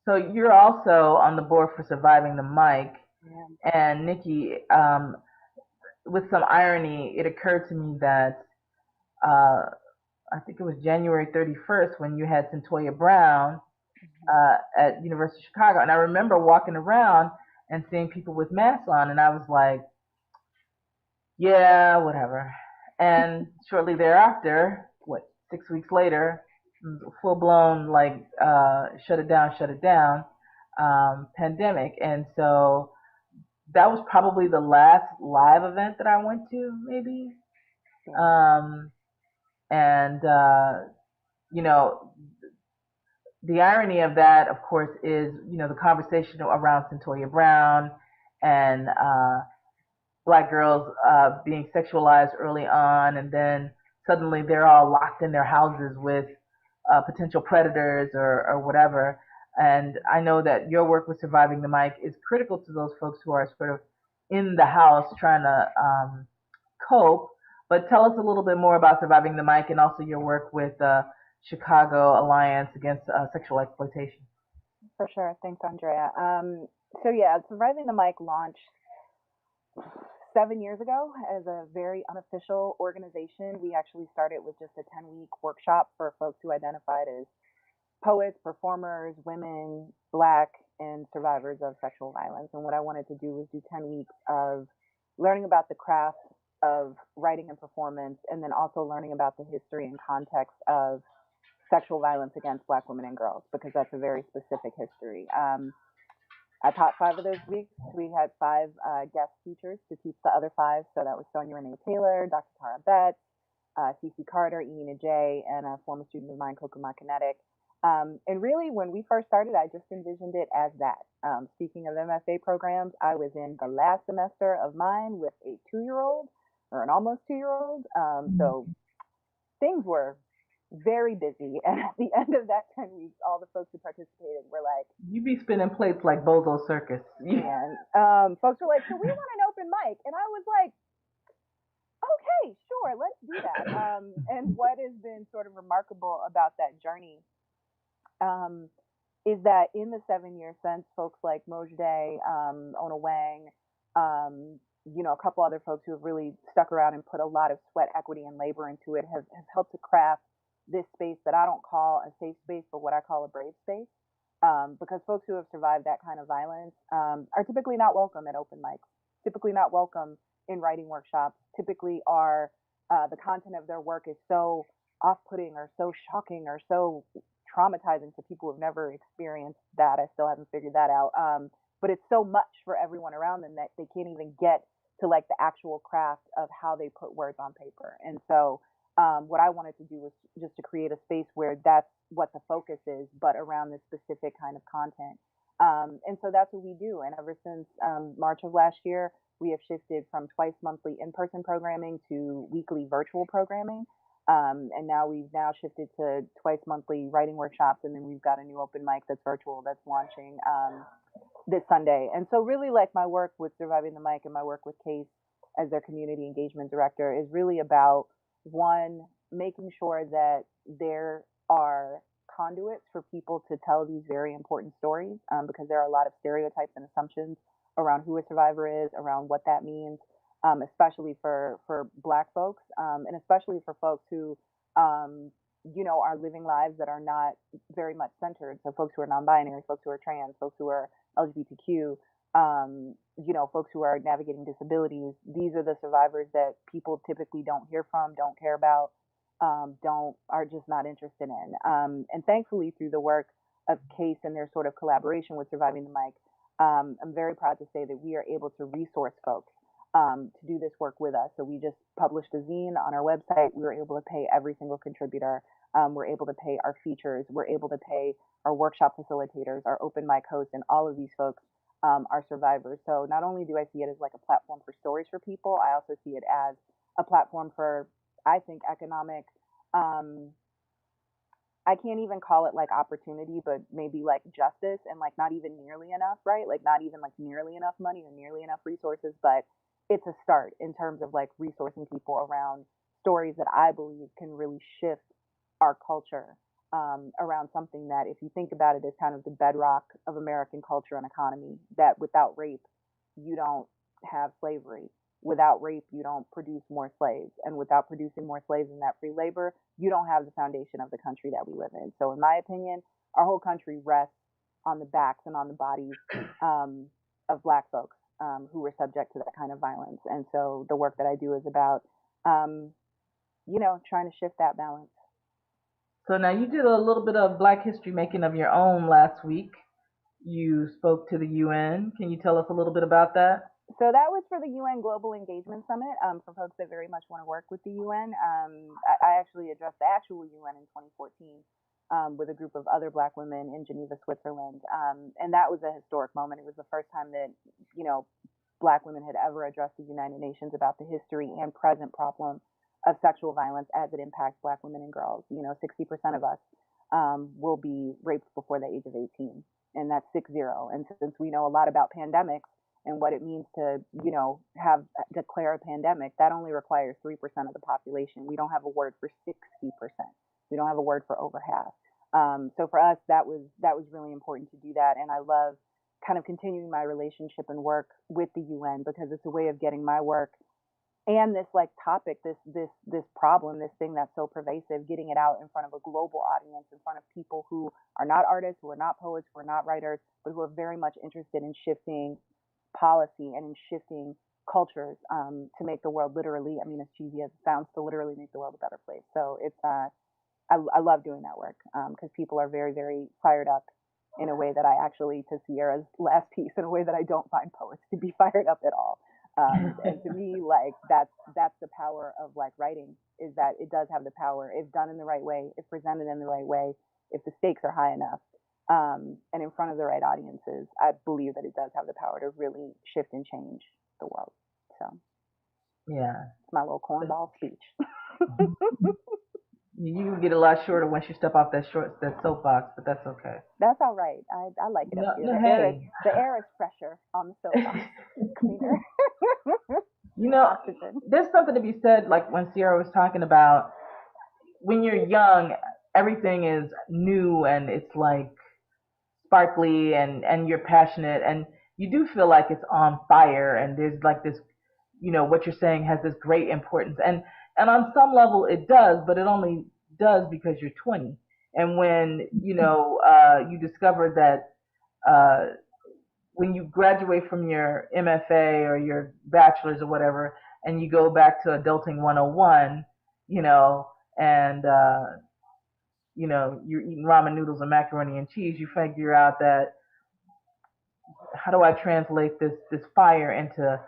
So you're also on the board for Surviving the Mic, Yeah. and Nikki, with some irony, it occurred to me that I think it was January 31st when you had Centoya Brown at University of Chicago, and I remember walking around and seeing people with masks on, and I was like, yeah, whatever. And shortly thereafter, 6 weeks later, full blown like shut it down, pandemic, and so that was probably the last live event that I went to, maybe. Um, and you know, the irony of that, of course, is the conversation around Centoya Brown and Black girls being sexualized early on, and then suddenly they're all locked in their houses with potential predators or whatever. And I know that your work with Surviving the Mic is critical to those folks who are sort of in the house trying to cope. But tell us a little bit more about Surviving the Mic and also your work with Chicago Alliance Against Sexual Exploitation. For sure. Thanks, Andrea. So yeah, Surviving the Mic launched 7 years ago as a very unofficial organization. We actually started with just a 10-week workshop for folks who identified as poets, performers, women, Black, and survivors of sexual violence. And what I wanted to do was do 10 weeks of learning about the craft of writing and performance, and then also learning about the history and context of sexual violence against Black women and girls, because that's a very specific history. I taught 5 of those weeks. We had 5 guest teachers to teach the other 5. So that was Sonia Renee Taylor, Dr. Tara Betts, Cece Carter, Emina J, and a former student of mine, Kokuma Kinetic. And really, when we first started, I just envisioned it as that. Speaking of MFA programs, I was in the last semester of mine with a 2-year-old or an almost 2-year-old. So things were very busy. And at the end of that 10 weeks, all the folks who participated were like, You be spinning plates like Bozo Circus. and folks were like, so we want an open mic. And I was like, okay, sure, let's do that. And what has been sort of remarkable about that journey is that in the 7 years since, folks like Mojdeh, Ona Wang, a couple other folks who have really stuck around and put a lot of sweat, equity, and labor into it have helped to craft this space that I don't call a safe space, but what I call a brave space. Because folks who have survived that kind of violence are typically not welcome at open mics, typically not welcome in writing workshops, typically are the content of their work is so off-putting or so shocking or so traumatizing to people who've never experienced that. I still haven't figured that out. But it's so much for everyone around them that they can't even get to like the actual craft of how they put words on paper. And so what I wanted to do was just to create a space where that's what the focus is, but around this specific kind of content. And so that's what we do. And ever since March of last year, we have shifted from twice monthly in-person programming to weekly virtual programming. And now we've shifted to twice monthly writing workshops, and then we've got a new open mic that's virtual that's launching this Sunday. And so really, like, my work with Surviving the Mic and my work with Case as their community engagement director is really about, one, making sure that there are conduits for people to tell these very important stories, because there are a lot of stereotypes and assumptions around who a survivor is, around what that means, especially for Black folks, and especially for folks who are living lives that are not very much centered. So folks who are non-binary, folks who are trans, folks who are LGBTQ, folks who are navigating disabilities. These are the survivors that people typically don't hear from, don't care about, are just not interested in. And thankfully, through the work of CASE and their sort of collaboration with Surviving the Mic, I'm very proud to say that we are able to resource folks to do this work with us. So we just published a zine on our website. We were able to pay every single contributor. We're able to pay our features. We're able to pay our workshop facilitators, our open mic hosts, and all of these folks are survivors. So not only do I see it as like a platform for stories for people, I also see it as a platform for, I think, economic, I can't even call it like opportunity, but maybe like justice, and like not even nearly enough, right? Like not even like nearly enough money or nearly enough resources, but it's a start in terms of like resourcing people around stories that I believe can really shift our culture around something that, if you think about it, is kind of the bedrock of American culture and economy, that without rape, you don't have slavery. Without rape, you don't produce more slaves. And without producing more slaves in that free labor, you don't have the foundation of the country that we live in. So in my opinion, our whole country rests on the backs and on the bodies of Black folks who were subject to that kind of violence. And so the work that I do is about, trying to shift that balance. So now you did a little bit of Black history making of your own last week. You spoke to the UN. Can you tell us a little bit about that? So that was for the UN Global Engagement Summit, for folks that very much want to work with the UN. I actually addressed the actual UN in 2014 with a group of other Black women in Geneva, Switzerland. And that was a historic moment. It was the first time that, Black women had ever addressed the United Nations about the history and present problem of sexual violence as it impacts Black women and girls. 60% of us will be raped before the age of 18, and that's 60. And since we know a lot about pandemics and what it means to, declare a pandemic, that only requires 3% of the population. We don't have a word for 60%. We don't have a word for over half. So for us, that was really important to do that. And I love kind of continuing my relationship and work with the UN, because it's a way of getting my work and this like topic, this problem, this thing that's so pervasive, getting it out in front of a global audience, in front of people who are not artists, who are not poets, who are not writers, but who are very much interested in shifting policy and in shifting cultures to make the world literally, I mean, as cheesy as it sounds, to literally make the world a better place. So it's I love doing that work because people are very, very fired up in a way that I actually, to Ciara's last piece, in a way that I don't find poets to be fired up at all. And to me, like that's the power of like writing, is that it does have the power, if done in the right way, if presented in the right way, if the stakes are high enough, and in front of the right audiences, I believe that it does have the power to really shift and change the world. So yeah, it's my little cornball speech. You can get a lot shorter once you step off that soapbox, but that's okay. That's all right. I like it up here. The air is fresher on the soapbox. It's cleaner. Oxygen. There's something to be said, like when Ciara was talking about, when you're young, everything is new and it's like sparkly and you're passionate and you do feel like it's on fire, and there's like this, what you're saying has this great importance, and on some level it does, but it only does because you're 20. And when you discover that when you graduate from your MFA or your bachelor's or whatever, and you go back to Adulting 101, and you're eating ramen noodles and macaroni and cheese, you figure out that, how do I translate this fire into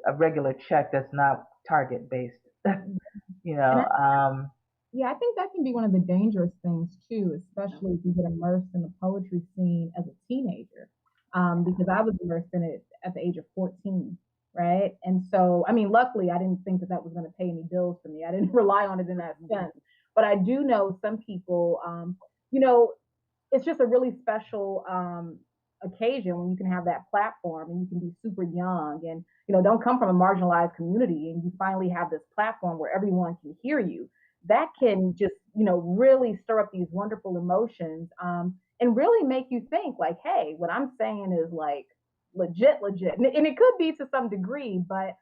a regular check that's not target based? Yeah, I think that can be one of the dangerous things too, especially if you get immersed in the poetry scene as a teenager. Because I was immersed in it at the age of 14, right? And so, I mean, luckily, I didn't think that was going to pay any bills for me. I didn't rely on it in that sense. But I do know some people, it's just a really special occasion when you can have that platform and you can be super young and, don't come from a marginalized community, and you finally have this platform where everyone can hear you. That can just, really stir up these wonderful emotions and really make you think like, hey, what I'm saying is like legit. And it could be to some degree, but,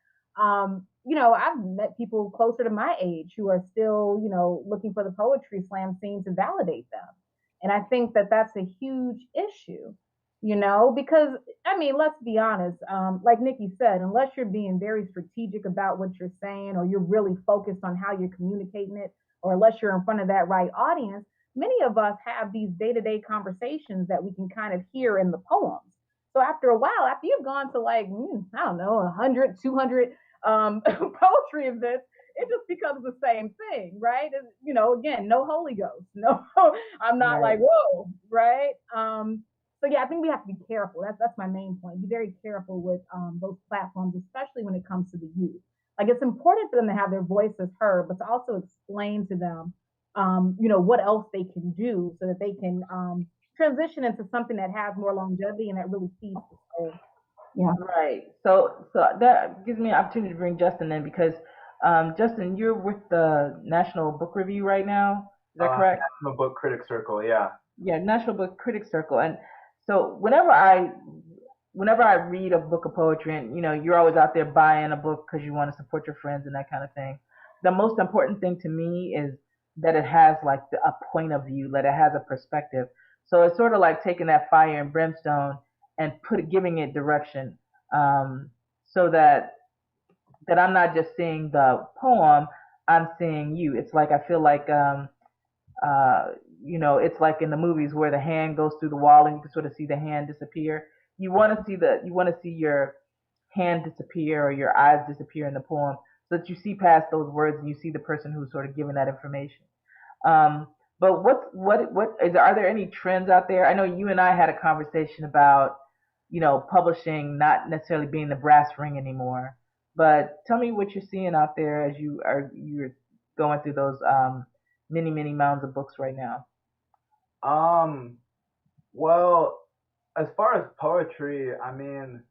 I've met people closer to my age who are still, looking for the poetry slam scene to validate them. And I think that that's a huge issue, because I mean, let's be honest. Like Nikki said, unless you're being very strategic about what you're saying, or you're really focused on how you're communicating it, or unless you're in front of that right audience, many of us have these day-to-day conversations that we can kind of hear in the poems. So after a while, after you've gone to like, I don't know, 100, 200 poetry events, it just becomes the same thing, right? And, again, no Holy Ghost. No, I'm not Right. like, whoa, right? So yeah, I think we have to be careful. That's my main point. Be very careful with those platforms, especially when it comes to the youth. Like, it's important for them to have their voices heard, but to also explain to them, what else they can do so that they can transition into something that has more longevity and that really feeds the soul. Yeah. Right. So that gives me an opportunity to bring Justin in because Justin, you're with the National Book Review right now. Is that correct? National Book Critic Circle, yeah. Yeah, National Book Critics Circle. And so whenever I read a book of poetry, and you're always out there buying a book because you want to support your friends and that kind of thing. The most important thing to me is that it has like a point of view, that it has a perspective. So it's sort of like taking that fire and brimstone and giving it direction, so that I'm not just seeing the poem, I'm seeing you. It's like I feel like it's like in the movies where the hand goes through the wall and you can sort of see the hand disappear. You want to see your hand disappear or your eyes disappear in the poem, so that you see past those words and you see the person who's sort of giving that information. But are there any trends out there? I know you and I had a conversation about publishing not necessarily being the brass ring anymore. But tell me what you're seeing out there as you're going through those many many mounds of books right now. Well, as far as poetry, I mean,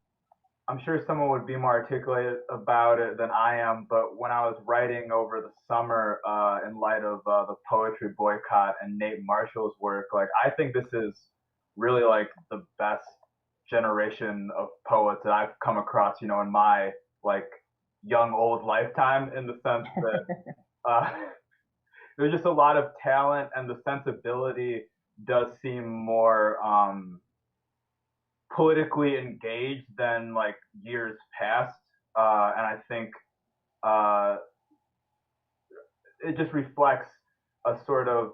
I'm sure someone would be more articulate about it than I am, but when I was writing over the summer, in light of the poetry boycott and Nate Marshall's work, like I think this is really like the best generation of poets that I've come across, in my like young old lifetime, in the sense that there's just a lot of talent, and the sensibility does seem more politically engaged than like years past, and I think it just reflects a sort of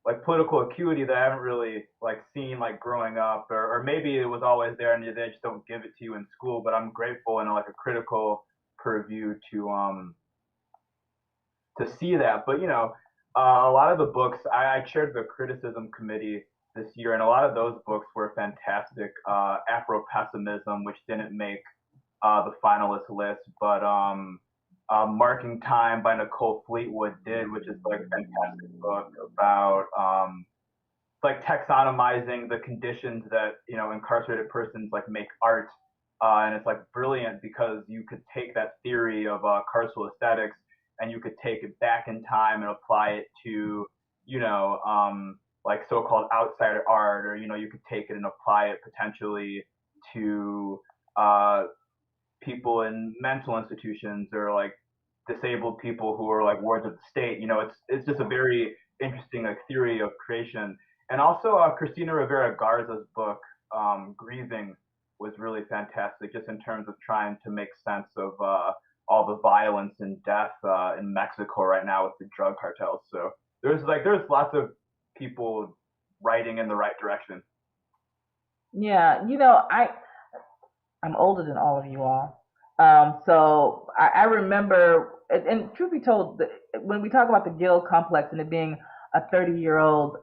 like political acuity that I haven't really like seen like growing up, or maybe it was always there and they just don't give it to you in school. But I'm grateful in like a critical purview to see that. But a lot of the books I chaired the criticism committee this year, and a lot of those books were fantastic. Afro Pessimism, which didn't make the finalist list, but Marking Time by Nicole Fleetwood did, which is like a fantastic book about like taxonomizing the conditions that incarcerated persons like make art, and it's like brilliant because you could take that theory of carceral aesthetics and you could take it back in time and apply it to like so-called outsider art, or you could take it and apply it potentially to people in mental institutions, or like disabled people who are like wards of the state. It's just a very interesting like theory of creation. And also Christina Rivera Garza's book Grieving was really fantastic, just in terms of trying to make sense of all the violence and death in Mexico right now with the drug cartels. So there's lots of people writing in the right direction. Yeah, I'm older than all of you all. So I remember, and truth be told, when we talk about the Guild complex and it being a 30-year-old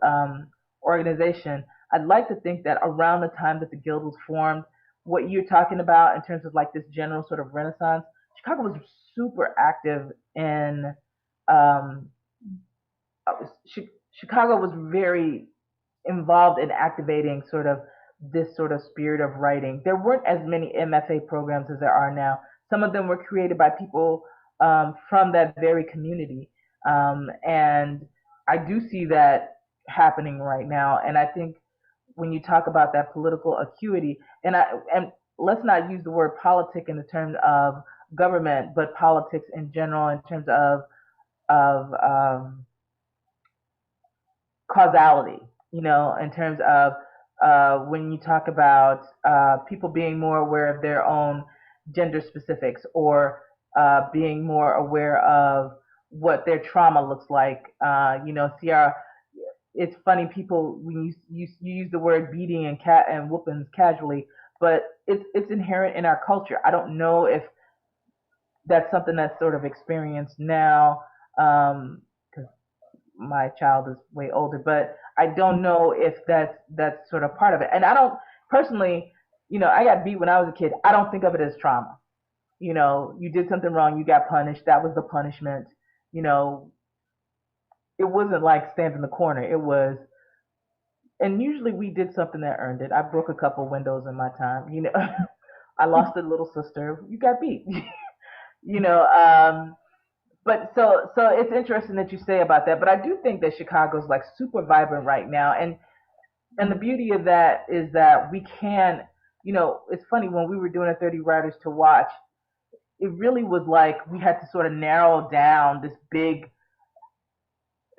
organization, I'd like to think that around the time that the Guild was formed, what you're talking about in terms of like this general sort of renaissance, Chicago was super active in, Chicago was very involved in activating sort of this sort of spirit of writing. There weren't as many MFA programs as there are now. Some of them were created by people from that very community. And I do see that happening right now. And I think when you talk about that political acuity, and let's not use the word politic in the terms of government, but politics in general in terms of causality, in terms of when you talk about people being more aware of their own gender specifics, or being more aware of what their trauma looks like. Ciara, it's funny, people, when you use the word beating and whoopings casually, but it's inherent in our culture. I don't know if that's something that's sort of experienced now, because my child is way older, but I don't know if that's sort of part of it. And I don't personally, I got beat when I was a kid. I don't think of it as trauma. You did something wrong, you got punished. That was the punishment. You know, it wasn't like stand in the corner. It was, and usually we did something that earned it. I broke a couple windows in my time. I lost a little sister. You got beat. you know, um, but so it's interesting that you say about that. But I do think that Chicago's like super vibrant right now, and the beauty of that is that we can. It's funny, when we were doing a 30 Writers to Watch, it really was like we had to sort of narrow down this big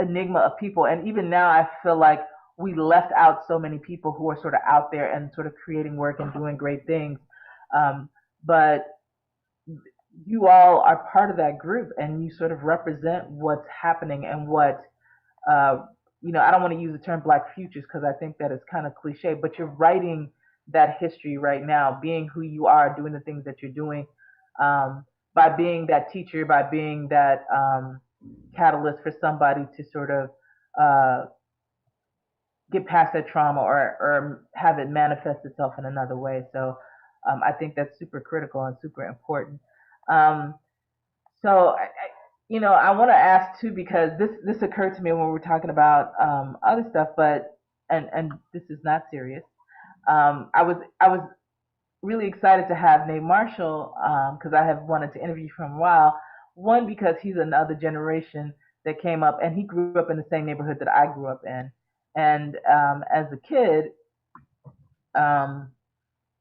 enigma of people. And even now, I feel like we left out so many people who are sort of out there and sort of creating work and doing great things. But you all are part of that group, and you sort of represent what's happening and what, I don't want to use the term Black futures because I think that is kind of cliche, but you're writing that history right now, being who you are, doing the things that you're doing, by being that teacher, by being that catalyst for somebody to sort of uh, get past that trauma, or have it manifest itself in another way. So I think that's super critical and super important. Um, I want to ask too, because this occurred to me when we were talking about other stuff, but and this is not serious. I was really excited to have Nate Marshall, because I have wanted to interview for a while. One, because he's another generation that came up, and he grew up in the same neighborhood that I grew up in. And as a kid, um,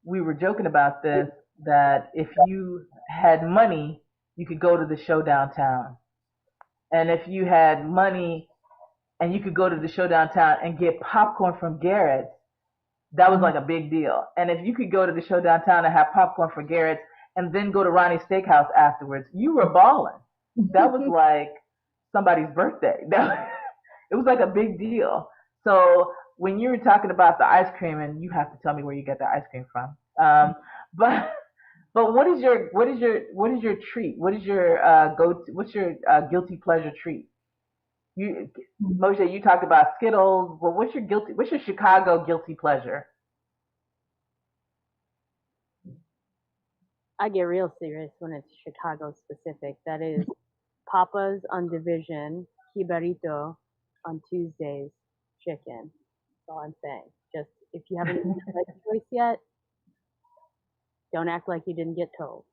we were joking about this, that if you had money, you could go to the show downtown. And if you had money and you could go to the show downtown and get popcorn from Garrett's, that was like a big deal. And if you could go to the show downtown and have popcorn for Garrett's and then go to Ronnie's Steakhouse afterwards, you were balling. That was like somebody's birthday. It was like a big deal. So when you were talking about the ice cream, and you have to tell me where you get the ice cream from, but what is your treat? What is your what's your guilty pleasure treat? You, Mojdeh, you talked about Skittles. Well, what's your Chicago guilty pleasure? I get real serious when it's Chicago specific. That is Papa's on Division, Kibarito on Tuesdays, chicken. That's all I'm saying. Just, if you haven't made the right choice yet, don't act like you didn't get told.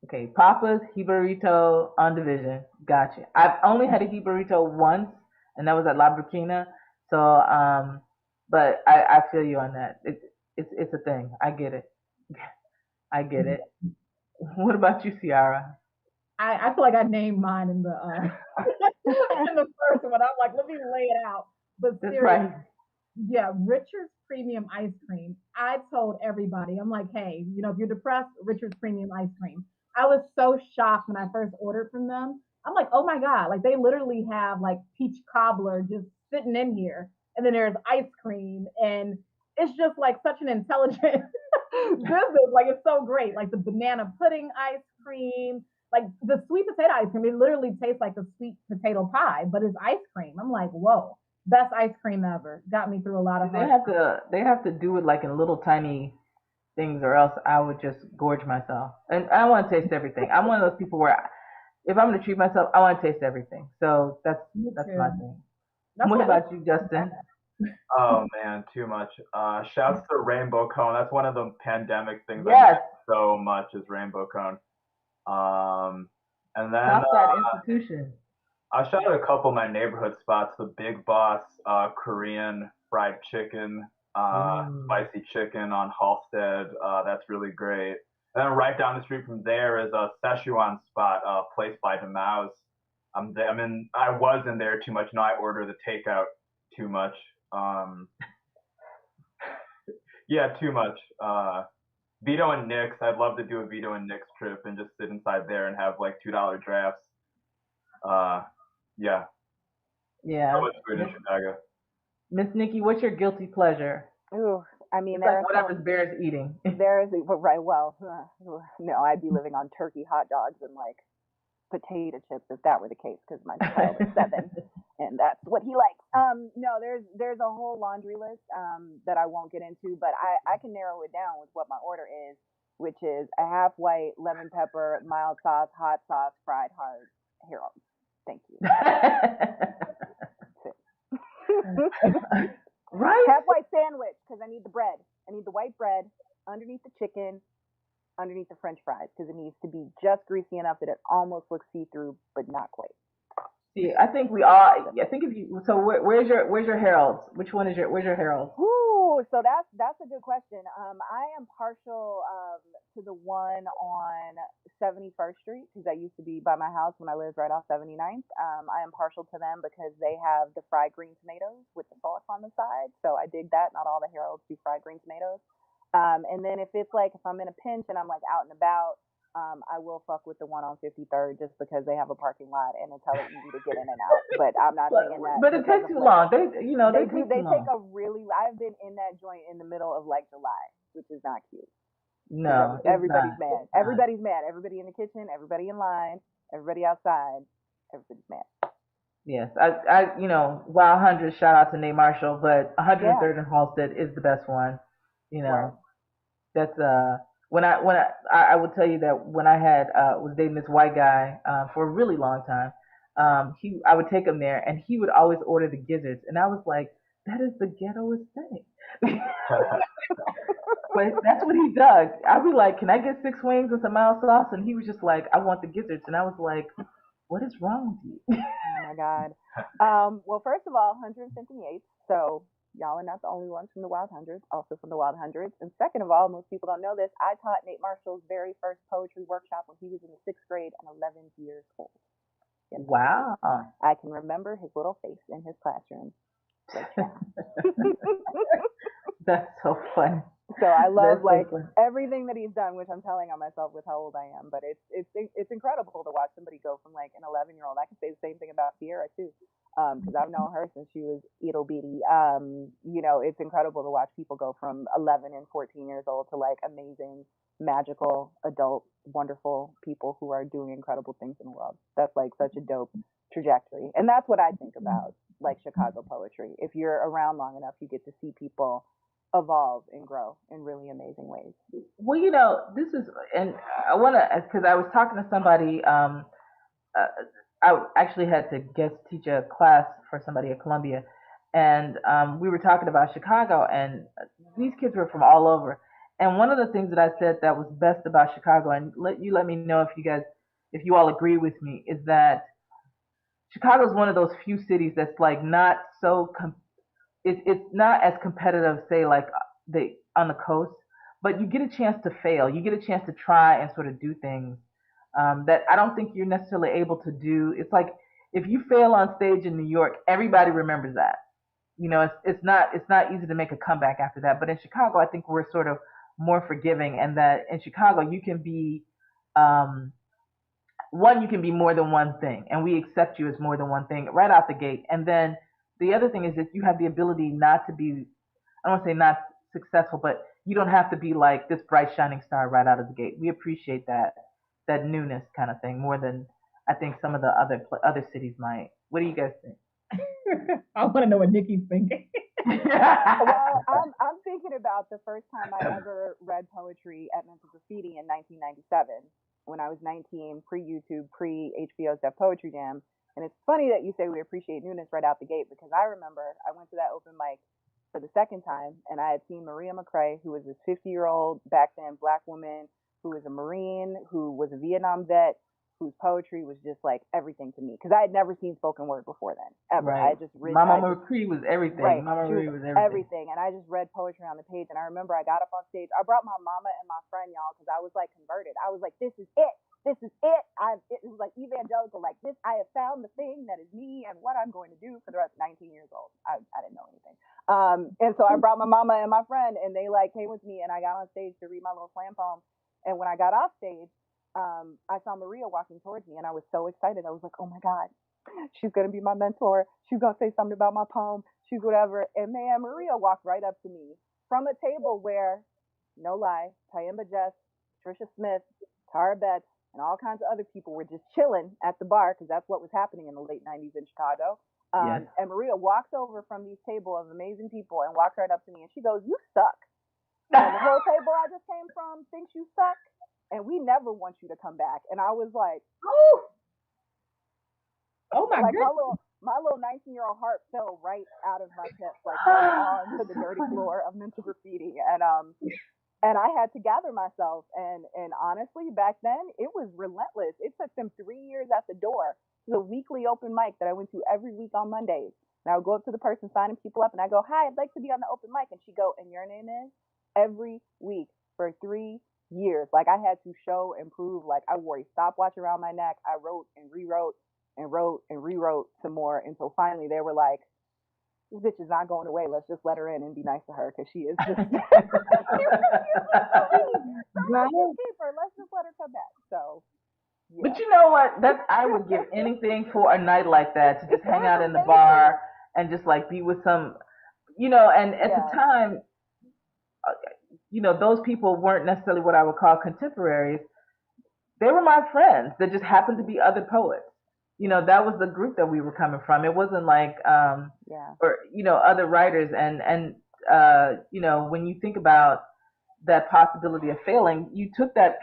Okay, Papa's Jibarito on Division. Gotcha. I've only had a Jibarito once, and that was at La Burkina. So, but I feel you on that. It's a thing. I get it. I get it. What about you, Ciara? I feel like I named mine in the in the first one. I'm like, let me lay it out. But That's seriously, right. yeah, Richard's Premium Ice Cream. I told everybody, I'm like, hey, if you're depressed, Richard's Premium Ice Cream. I was so shocked when I first ordered from them. I'm like, oh my God, like they literally have like peach cobbler just sitting in here. And then there's ice cream. And it's just like such an intelligent business. Like it's so great. Like the banana pudding ice cream, like the sweet potato ice cream. It literally tastes like a sweet potato pie, but it's ice cream. I'm like, whoa, best ice cream ever. Got me through a lot of They hard. have to do it like in little tiny things, or else I would just gorge myself. And I want to taste everything. I'm one of those people where if I'm gonna treat myself, I want to taste everything. So Me that's my too. thing. That's What why. about you, Justin? Oh man, too much. Shouts to Rainbow Cone. That's one of the pandemic things I Yes, miss so much is Rainbow Cone. Um, and then Southside Institution. I shot at a couple of my neighborhood spots. The Big Boss Korean fried chicken, Ooh. spicy chicken on Halstead. That's really great. And then right down the street from there is a Szechuan spot, place by Mao's. I was in there too much. Now I order the takeout too much. Um, yeah, too much. Vito and Nick's. I'd love to do a Vito and Nick's trip and just sit inside there and have like $2 drafts. Uh, yeah. Yeah. So much food in Chicago. Miss Nikki, what's your guilty pleasure? Ooh, I mean, It's like whatever Bear's eating. There's right. Well, no, I'd be living on turkey hot dogs and like potato chips if that were the case, because my child is 7 and that's what he likes. No, there's a whole laundry list that I won't get into, but I can narrow it down with what my order is, which is a half white, lemon pepper, mild sauce, hot sauce, fried hard Harold. Thank you. Right? Half white sandwich, because I need the bread. I need the white bread underneath the chicken, underneath the French fries, because it needs to be just greasy enough that it almost looks see-through, but not quite. See, I think we all. I think if you. So where's your Harold's? Which one is where's your Harold's? Ooh, so that's a good question. I am partial to the one on 71st Street, because that used to be by my house when I lived right off 79th. I am partial to them because they have the fried green tomatoes with the sauce on the side. So I dig that. Not all the Harold's do fried green tomatoes. And then if it's like if I'm in a pinch and I'm like out and about, I will fuck with the one on 53rd just because they have a parking lot and it's hella easy to get in and out. But I'm not saying that. But it takes too long. They take a really. I've been in that joint in the middle of like July, which is not cute. No, everybody's mad. Everybody's mad. Everybody in the kitchen. Everybody in line. Everybody outside. Everybody's mad. Yes, I Wild 100. Shout out to Nate Marshall, but 103rd and Halstead is the best one. Right. That's when I would tell you that when I had was dating this white guy for a really long time, I would take him there and he would always order the gizzards, and I was like, that is the ghettoest thing. But that's what he does. I'd be like, can I get 6 wings and some mild sauce? And he was just like, I want the gizzards, and I was like, what is wrong with you? Oh my God. Well, first of all, 158th. So y'all are not the only ones from the Wild Hundreds, also from the Wild Hundreds. And second of all, most people don't know this, I taught Nate Marshall's very first poetry workshop when he was in the 6th grade and 11 years old. Wow. I can remember his little face in his classroom. That's so funny. So I love everything that he's done, which I'm telling on myself with how old I am. But it's incredible to watch somebody go from like an 11-year-old. I can say the same thing about Ciara too, because I've known her since she was ittle bitty. It's incredible to watch people go from 11 and 14 years old to like amazing, magical, adult, wonderful people who are doing incredible things in the world. That's like such a dope trajectory, and that's what I think about like Chicago poetry. If you're around long enough, you get to see people evolve and grow in really amazing ways. Well, this is, and I want to, because I was talking to somebody, I actually had to guest teach a class for somebody at Columbia, and we were talking about Chicago, and these kids were from all over. And one of the things that I said that was best about Chicago, and let me know if you all agree with me, is that Chicago is one of those few cities that's like not so it's not as competitive, say like on the coast, but you get a chance to fail. You get a chance to try and sort of do things that I don't think you're necessarily able to do. It's like if you fail on stage in New York, everybody remembers that. It's not easy to make a comeback after that. But in Chicago, I think we're sort of more forgiving, and that in Chicago you can be you can be more than one thing, and we accept you as more than one thing right out the gate. And then the other thing is that you have the ability not to be, I don't want to say not successful, but you don't have to be like this bright shining star right out of the gate. We appreciate that newness kind of thing more than I think some of the other cities might. What do you guys think? I want to know what Nikki's thinking. Well, I'm thinking about the first time I ever read poetry at Mental Graffiti in 1997 when I was 19, pre-YouTube, pre-HBO's Def Poetry Jam. And it's funny that you say we appreciate newness right out the gate, because I remember I went to that open mic for the second time, and I had seen Maria McRae, who was this 50-year-old back then black woman who was a Marine, who was a Vietnam vet, whose poetry was just like everything to me, because I had never seen spoken word before then, ever. Right. I just read. Mama Marie was everything. Right. Mama She Marie was was everything. everything, and I just read poetry on the page. And I remember I got up on stage. I brought my mama and my friend, y'all, because I was like converted. I was like, this is it. This is it. It was like evangelical, like this. I have found the thing that is me and what I'm going to do for the rest. 19 years old. I didn't know anything. And so I brought my mama and my friend, and they like came with me, and I got on stage to read my little slam poem. And when I got off stage, I saw Maria walking towards me, and I was so excited. I was like, oh my God, she's gonna be my mentor. She's gonna say something about my poem. She's whatever. And man, Maria walked right up to me from a table where, no lie, Tayimba Jess, Trisha Smith, Tara Betts, and all kinds of other people were just chilling at the bar, because that's what was happening in the late 90s in Chicago. Yes. And Maria walks over from these table of amazing people and walks right up to me, and she goes, you suck. And the whole table I just came from thinks you suck, and we never want you to come back. And I was like, oh my like goodness. my little 19-year-old heart fell right out of my chest, like right onto the dirty floor of mental graffiti. And I had to gather myself. And honestly, back then, it was relentless. It took them 3 years at the door to the weekly open mic that I went to every week on Mondays. And I would go up to the person signing people up, and I go, hi, I'd like to be on the open mic. And she'd go, and your name is? Every week for 3 years. Like, I had to show and prove. Like, I wore a stopwatch around my neck. I wrote and rewrote and wrote and rewrote some more until finally they were like, this bitch is not going away. Let's just let her in and be nice to her, because she is just keep her. Let's just let her come back. So, yeah. But you know what? I would give anything for a night like that, to just hang out in the bar and just like be with some, and at the time, those people weren't necessarily what I would call contemporaries. They were my friends that just happened to be other poets. That was the group that we were coming from. It wasn't like, or, other writers. And when you think about that possibility of failing, you took that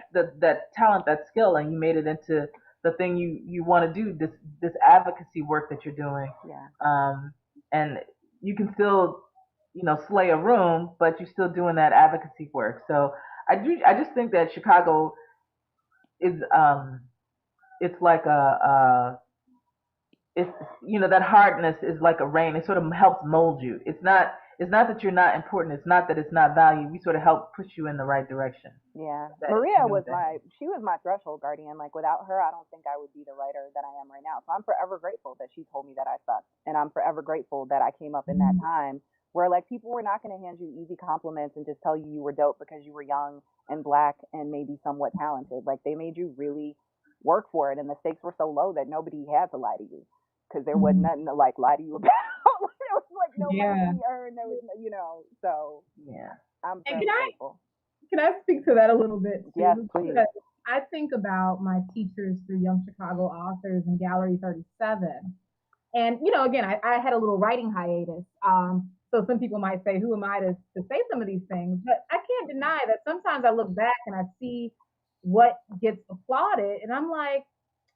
talent, that skill, and you made it into the thing you want to do, this advocacy work that you're doing. Yeah. And you can still, slay a room, but you're still doing that advocacy work. So I just think that Chicago is, it's like it's that hardness is like a rain. It sort of helps mold you. It's not that you're not important. It's not that it's not valued. We sort of help push you in the right direction. Yeah. Maria was my threshold guardian. Like, without her, I don't think I would be the writer that I am right now. So I'm forever grateful that she told me that I sucked. And I'm forever grateful that I came up in that time where, like, people were not going to hand you easy compliments and just tell you were dope because you were young and Black and maybe somewhat talented. Like, they made you really work for it. And the stakes were so low that nobody had to lie to you, because there wasn't nothing to like lie to you about. It was like no money to be earned. There was, so yeah. I'm very grateful. Can I speak to that a little bit too? Yes, please. Because I think about my teachers through Young Chicago Authors and Gallery 37. And, again, I had a little writing hiatus. So some people might say, who am I to say some of these things? But I can't deny that sometimes I look back and I see what gets applauded, and I'm like,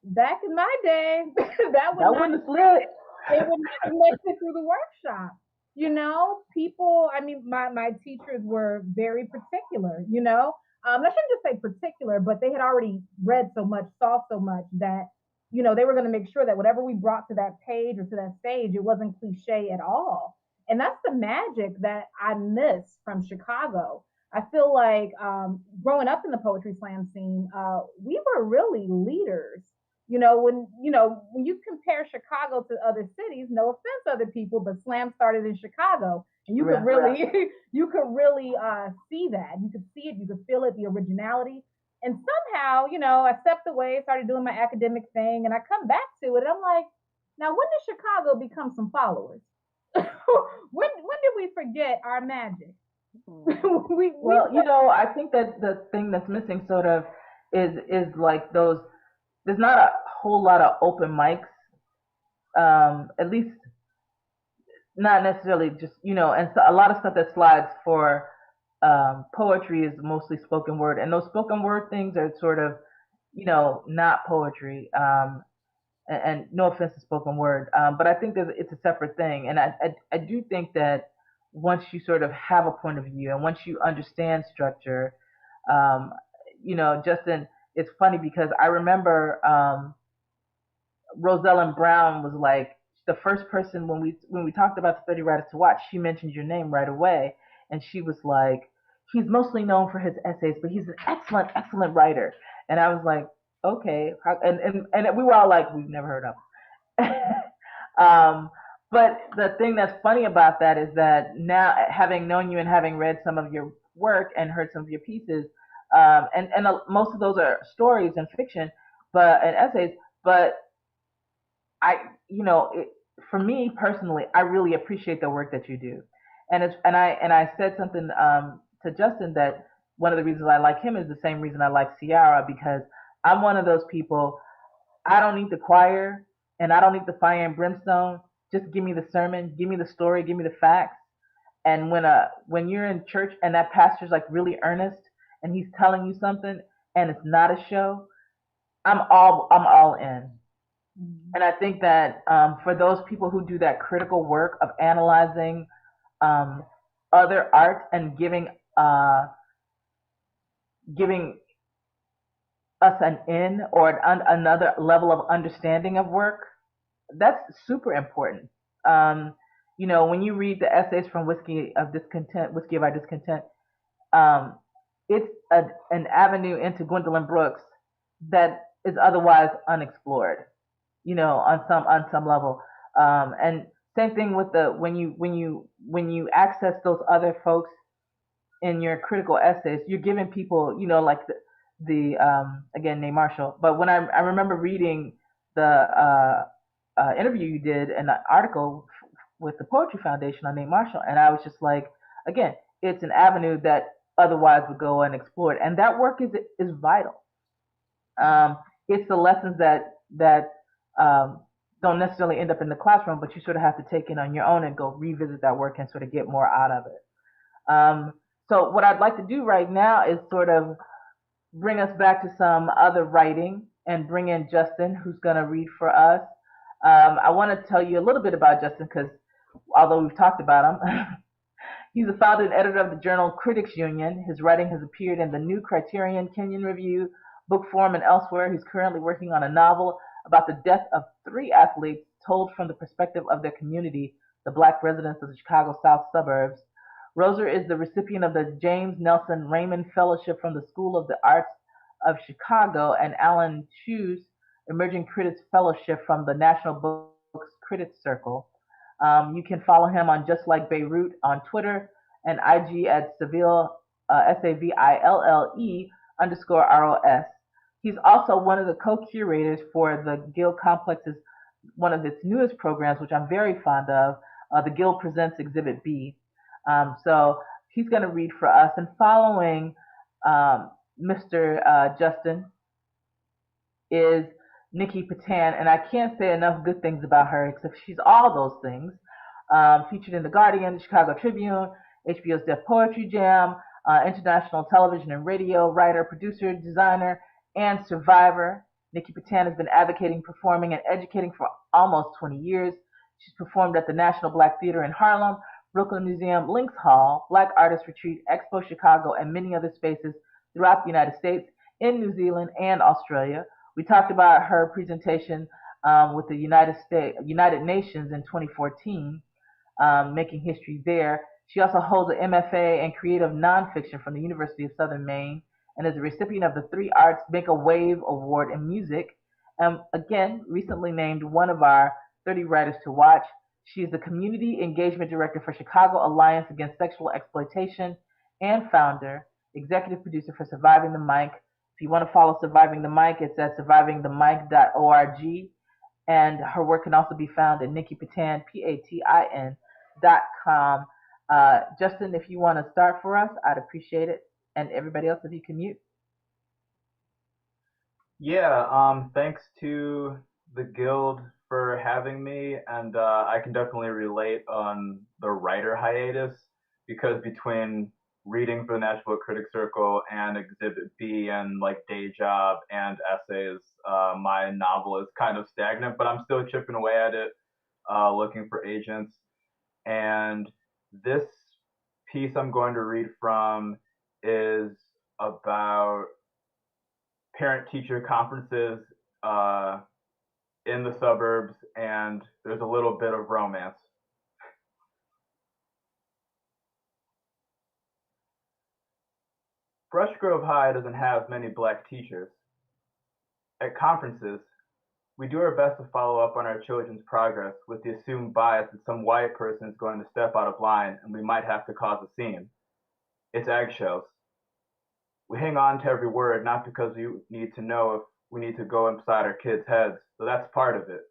back in my day, that wouldn't have slid. It would not make it through the workshop. People, my teachers were very particular, I shouldn't just say particular, but they had already read so much, saw so much that, they were going to make sure that whatever we brought to that page or to that stage, it wasn't cliche at all. And that's the magic that I miss from Chicago. I feel like growing up in the poetry slam scene, we were really leaders. When you compare Chicago to other cities, no offense to other people, but slam started in Chicago, and you could really see that. You could see it, you could feel it, the originality. And somehow, I stepped away, started doing my academic thing, and I come back to it. And I'm like, now when did Chicago become some followers? when did we forget our magic? I think that the thing that's missing sort of is like those. There's not a whole lot of open mics, at least not necessarily just, and so a lot of stuff that slides for poetry is mostly spoken word, and those spoken word things are sort of, not poetry. And no offense to spoken word, but I think it's a separate thing, and I do think that once you sort of have a point of view and once you understand structure, just in it's funny because I remember Rosella Brown was like the first person when we talked about the 30 Writers to Watch. She mentioned your name right away, and she was like, "He's mostly known for his essays, but he's an excellent, excellent writer." And I was like, "Okay," and we were all like, "We've never heard of him." But the thing that's funny about that is that now, having known you and having read some of your work and heard some of your pieces, and most of those are stories and fiction, but and essays, but I, for me personally, I really appreciate the work that you do, and I said something to Justin that one of the reasons I like him is the same reason I like Ciara, because I'm one of those people. I don't need the choir and I don't need the fire and brimstone. Just give me the sermon, give me the story, give me the facts. And when you're in church and that pastor's like really earnest and he's telling you something and it's not a show, I'm all in. And I think that for those people who do that critical work of analyzing um, other art and giving us an in or another level of understanding of work, that's super important. Um, when you read the essays from Whiskey of Our Discontent, um, it's an avenue into Gwendolyn Brooks that is otherwise unexplored. On some level. And same thing with the when you access those other folks in your critical essays, you're giving people, like the again, Nate Marshall. But when I remember reading the interview you did and the article with the Poetry Foundation on Nate Marshall, and I was just like, again, it's an avenue that otherwise would go unexplored, and that work is vital. Um, it's the lessons that um, don't necessarily end up in the classroom, but you sort of have to take it on your own and go revisit that work and sort of get more out of it. So what I'd like to do right now is sort of bring us back to some other writing and bring in Justin, who's going to read for us. I want to tell you a little bit about Justin because although we've talked about him, he's the founder and editor of the journal Critics Union. His writing has appeared in the New Criterion, Kenyon Review, Book Forum, and elsewhere. He's currently working on a novel about the death of three athletes told from the perspective of their community, the Black residents of the Chicago South suburbs. Rosier is the recipient of the James Nelson Raymond Fellowship from the School of the Arts of Chicago and Alan Chew's Emerging Critics Fellowship from the National Books Critics Circle. You can follow him on Just Like Beirut on Twitter and IG at Saville, SAVILLE_ROS. He's also one of the co-curators for the Guild Complex's one of its newest programs, which I'm very fond of, the Guild Presents Exhibit B. So he's going to read for us. And following Mr. Justin is Nikki Patan, and I can't say enough good things about her, except she's all those things. Featured in The Guardian, The Chicago Tribune, HBO's Def Poetry Jam, international television and radio, writer, producer, designer, and survivor. Nikki Patan has been advocating, performing, and educating for almost 20 years. She's performed at the National Black Theater in Harlem, Brooklyn Museum, Lynx Hall, Black Artists Retreat, Expo Chicago, and many other spaces throughout the United States, in New Zealand, and Australia. We talked about her presentation with the United Nations in 2014, making history there. She also holds an MFA in creative nonfiction from the University of Southern Maine and is a recipient of the Three Arts Make a Wave Award in Music. Again, recently named one of our 30 Writers to Watch. She is the Community Engagement Director for Chicago Alliance Against Sexual Exploitation and founder, executive producer for Surviving the Mic. If you want to follow Surviving the Mic, it's at survivingthemic.org. And her work can also be found at Nikki Patan, PATIN.com. Justin, if you want to start for us, I'd appreciate it. And everybody else, if you can mute. Yeah, thanks to the Guild for having me, and I can definitely relate on the writer hiatus because between reading for the National Book Critics Circle and Exhibit B and like day job and essays, my novel is kind of stagnant, but I'm still chipping away at it, looking for agents. And this piece I'm going to read from is about parent-teacher conferences in the suburbs, and there's a little bit of romance. Brush Grove High doesn't have many black teachers. At conferences, we do our best to follow up on our children's progress with the assumed bias that some white person is going to step out of line and we might have to cause a scene. It's eggshells. We hang on to every word not because we need to know if we need to go inside our kids' heads, so that's part of it.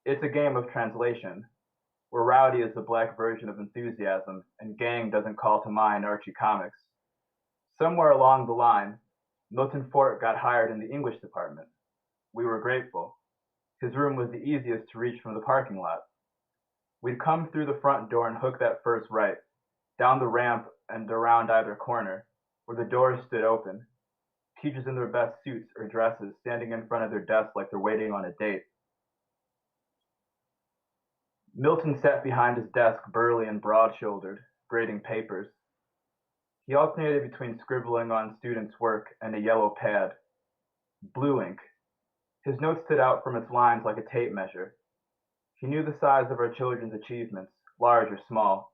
It's a game of translation, where rowdy is the black version of enthusiasm and gang doesn't call to mind Archie comics. Somewhere along the line, Milton Fort got hired in the English department. We were grateful. His room was the easiest to reach from the parking lot. We'd come through the front door and hook that first right, down the ramp and around either corner, where the doors stood open. Teachers in their best suits or dresses standing in front of their desks like they're waiting on a date. Milton sat behind his desk, burly and broad-shouldered, grading papers. He alternated between scribbling on students' work and a yellow pad. Blue ink. His notes stood out from its lines like a tape measure. He knew the size of our children's achievements, large or small,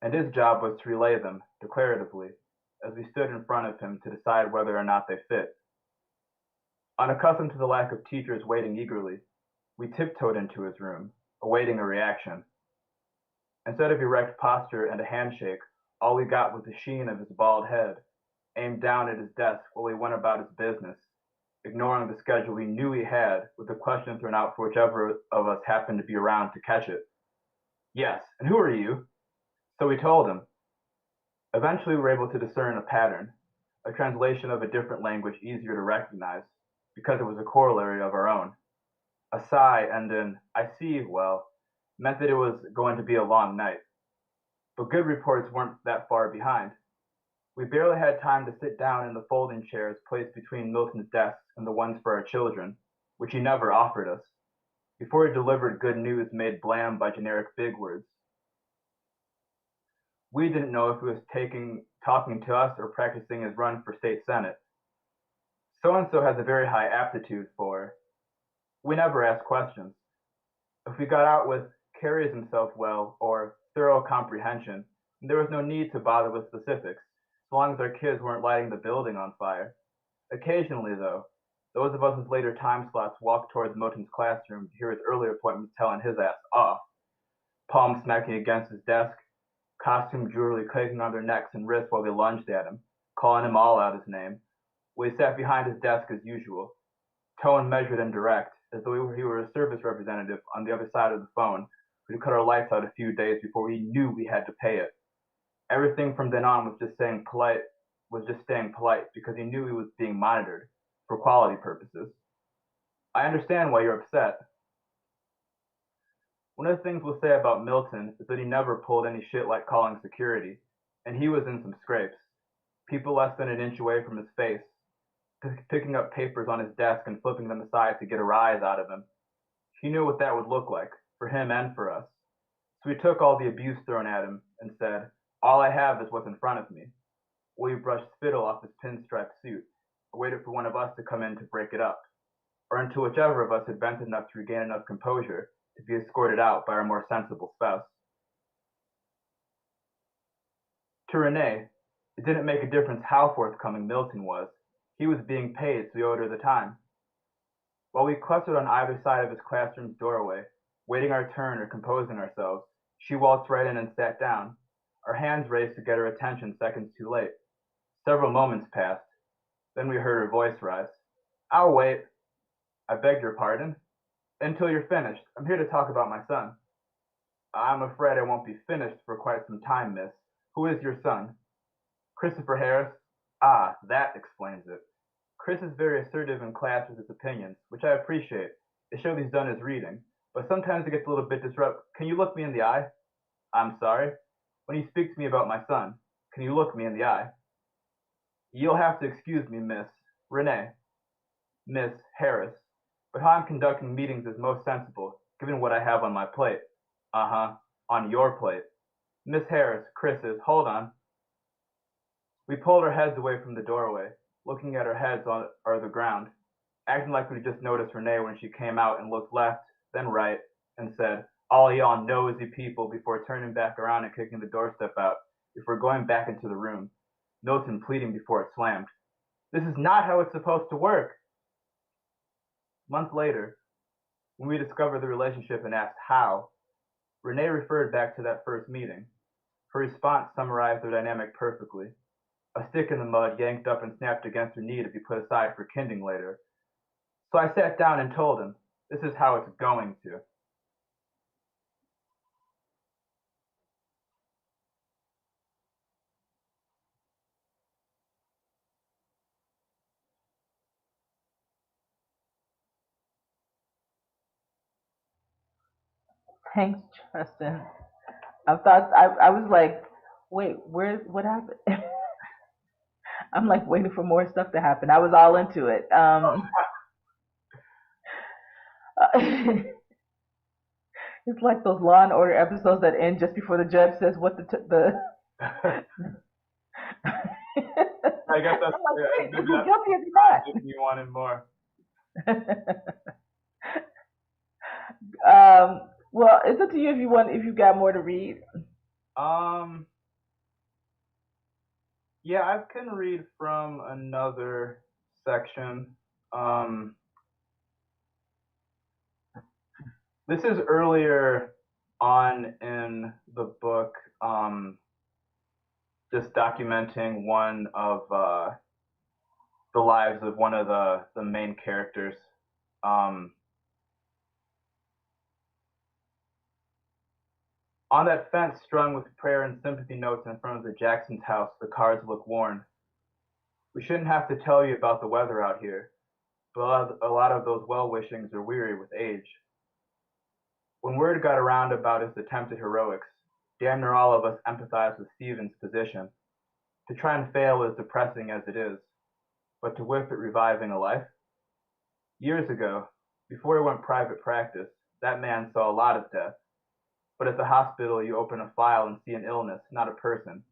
and his job was to relay them, declaratively, as we stood in front of him to decide whether or not they fit. Unaccustomed to the lack of teachers waiting eagerly, we tiptoed into his room, awaiting a reaction. Instead of erect posture and a handshake, all we got was the sheen of his bald head, aimed down at his desk while he went about his business, ignoring the schedule we knew he had, with the question thrown out for whichever of us happened to be around to catch it. Yes, and who are you? So we told him. Eventually we were able to discern a pattern, a translation of a different language easier to recognize, because it was a corollary of our own. A sigh and an "I see, well," meant that it was going to be a long night. But good reports weren't that far behind. We barely had time to sit down in the folding chairs placed between Milton's desks and the ones for our children, which he never offered us, before he delivered good news made bland by generic big words. We didn't know if he was talking to us or practicing his run for state senate. So-and-so has a very high aptitude for... We never asked questions. If we got out with carries himself well or thorough comprehension, there was no need to bother with specifics, so long as our kids weren't lighting the building on fire. Occasionally, though, those of us with later time slots walked towards Milton's classroom to hear his earlier appointments telling his ass off, palms smacking against his desk, costume jewelry clicking on their necks and wrists while they lunged at him, calling him all out his name. We sat behind his desk as usual, tone measured and direct, as though he were a service representative on the other side of the phone who'd cut our lights out a few days before we knew we had to pay it. Everything from then on was just staying polite because he knew he was being monitored for quality purposes. I understand why you're upset. One of the things we'll say about Milton is that he never pulled any shit like calling security, and he was in some scrapes. People less than an inch away from his face, picking up papers on his desk and flipping them aside to get a rise out of him. He knew what that would look like, for him and for us. So he took all the abuse thrown at him and said, "All I have is what's in front of me." Well, he brushed spittle off his pinstripe suit, or waited for one of us to come in to break it up, or until whichever of us had bent enough to regain enough composure to be escorted out by our more sensible spouse. To Renee, it didn't make a difference how forthcoming Milton was. He was being paid, so we owed her the time. While we clustered on either side of his classroom's doorway, waiting our turn or composing ourselves, she waltzed right in and sat down, our hands raised to get her attention seconds too late. Several moments passed. Then we heard her voice rise. "I'll wait." "I beg your pardon?" "Until you're finished. I'm here to talk about my son." "I'm afraid I won't be finished for quite some time, miss. Who is your son?" "Christopher Harris." "Ah, that explains it." Chris is very assertive in class with his opinions, which I appreciate. It shows he's done his reading, but sometimes it gets a little bit disruptive. "Can you look me in the eye?" "I'm sorry?" "When you speak to me about my son, can you look me in the eye?" "You'll have to excuse me, Miss Renee." "Miss Harris. But how I'm conducting meetings is most sensible, given what I have on my plate." "Uh-huh, on your plate." "Miss Harris, Chris is, hold on." We pulled our heads away from the doorway, looking at our heads or the ground, acting like we just noticed Renee when she came out and looked left, then right, and said, "All y'all nosy people," before turning back around and kicking the doorstep out, before going back into the room, Milton pleading before it slammed. "This is not how it's supposed to work." Months later, when we discovered the relationship and asked how, Renee referred back to that first meeting. Her response summarized their dynamic perfectly. A stick in the mud yanked up and snapped against her knee to be put aside for kindling later. So I sat down and told him, "This is how it's going to." Thanks, Justin. I was like, wait, what happened? I'm like waiting for more stuff to happen. I was all into it. It's like those Law and Order episodes that end just before the judge says what the. I guess that's I'm like, wait, is maybe he that's guilty? Is he not? you wanted more. Well, it's up to you if you got more to read. Yeah, I can read from another section. This is earlier on in the book, just documenting one of the lives of one of the main characters. On that fence strung with prayer and sympathy notes in front of the Jackson's house, the cards look worn. We shouldn't have to tell you about the weather out here, but a lot of those well-wishings are weary with age. When word got around about his attempted heroics, damn near all of us empathized with Stephen's position. To try and fail is depressing as it is, but to whiff at reviving a life? Years ago, before he went private practice, that man saw a lot of death. But at the hospital, you open a file and see an illness, not a person.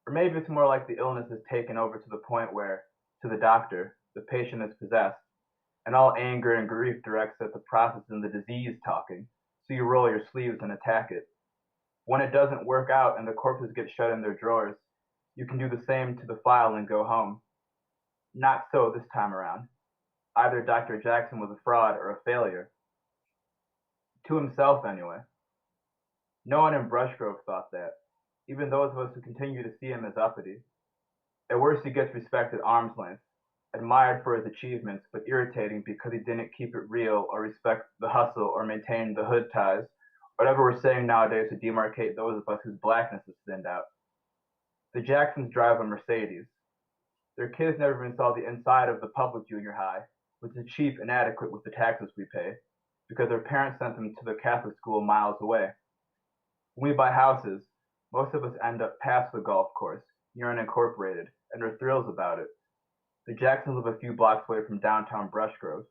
Or maybe it's more like the illness is taken over to the point where, to the doctor, the patient is possessed, and all anger and grief directs at the process and the disease talking, so you roll your sleeves and attack it. When it doesn't work out and the corpses get shut in their drawers, you can do the same to the file and go home. Not so this time around. Either Dr. Jackson was a fraud or a failure. To himself, anyway. No one in Brushgrove thought that, even those of us who continue to see him as uppity. At worst, he gets respect at arm's length, admired for his achievements, but irritating because he didn't keep it real or respect the hustle or maintain the hood ties, whatever we're saying nowadays to demarcate those of us whose blackness is thinned out. The Jacksons drive a Mercedes. Their kids never even saw the inside of the public junior high, which is cheap and adequate with the taxes we pay, because their parents sent them to the Catholic school miles away. When we buy houses, most of us end up past the golf course, near unincorporated, and are thrilled about it. The Jacksons live a few blocks away from downtown Brushgrove.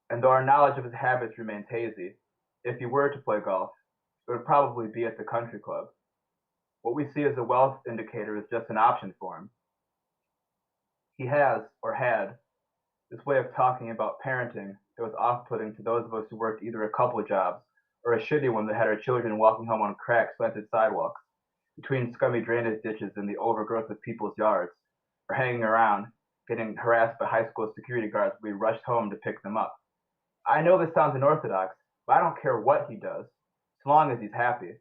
And though our knowledge of his habits remains hazy, if he were to play golf, it would probably be at the country club. What we see as a wealth indicator is just an option for him. He has, or had, this way of talking about parenting that was off-putting to those of us who worked either a couple of jobs or a shitty one that had our children walking home on cracked, slanted sidewalks, between scummy drainage ditches and the overgrowth of people's yards, or hanging around, getting harassed by high school security guards we rushed home to pick them up. I know this sounds unorthodox, but I don't care what he does, as long as he's happy.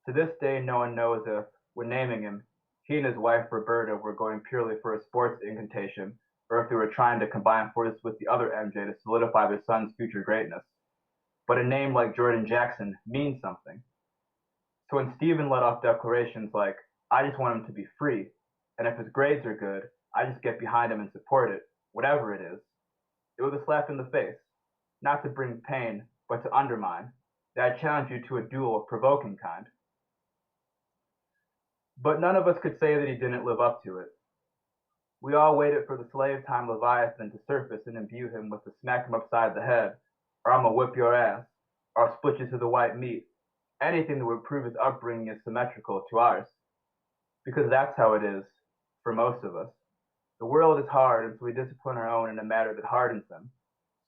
To this day, no one knows if, when naming him, he and his wife Roberta were going purely for a sports incantation, or if they were trying to combine forces with the other MJ to solidify their son's future greatness. But a name like Jordan Jackson means something. So when Stephen let off declarations like, "I just want him to be free, and if his grades are good, I just get behind him and support it, whatever it is," it was a slap in the face, not to bring pain, but to undermine, that I challenge you to a duel of provoking kind. But none of us could say that he didn't live up to it. We all waited for the slave time Leviathan to surface and imbue him with the smack him upside the head, or I'ma whip your ass, or I'll split you to the white meat, anything that would prove his upbringing is symmetrical to ours. Because that's how it is for most of us. The world is hard, and so we discipline our own in a manner that hardens them.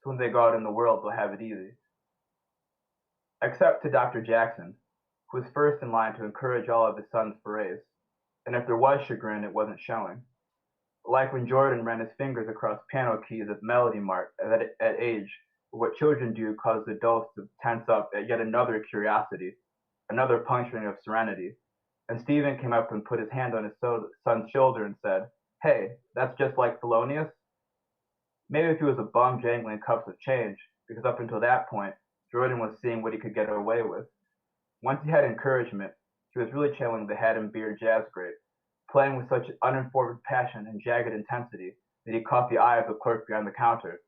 So when they go out in the world, they'll have it easy. Except to Dr. Jackson, who was first in line to encourage all of his son's forays, and if there was chagrin, it wasn't showing. Like when Jordan ran his fingers across piano keys of melody mark at age, what children do caused adults to tense up at yet another curiosity, another puncturing of serenity. And Stephen came up and put his hand on his son's shoulder and said, "Hey, that's just like Thelonious." Maybe if he was a bum jangling cups of change, because up until that point, Jordan was seeing what he could get away with. Once he had encouragement, he was really channeling the Hat and Beard jazz great, playing with such uninformed passion and jagged intensity that he caught the eye of the clerk behind the counter.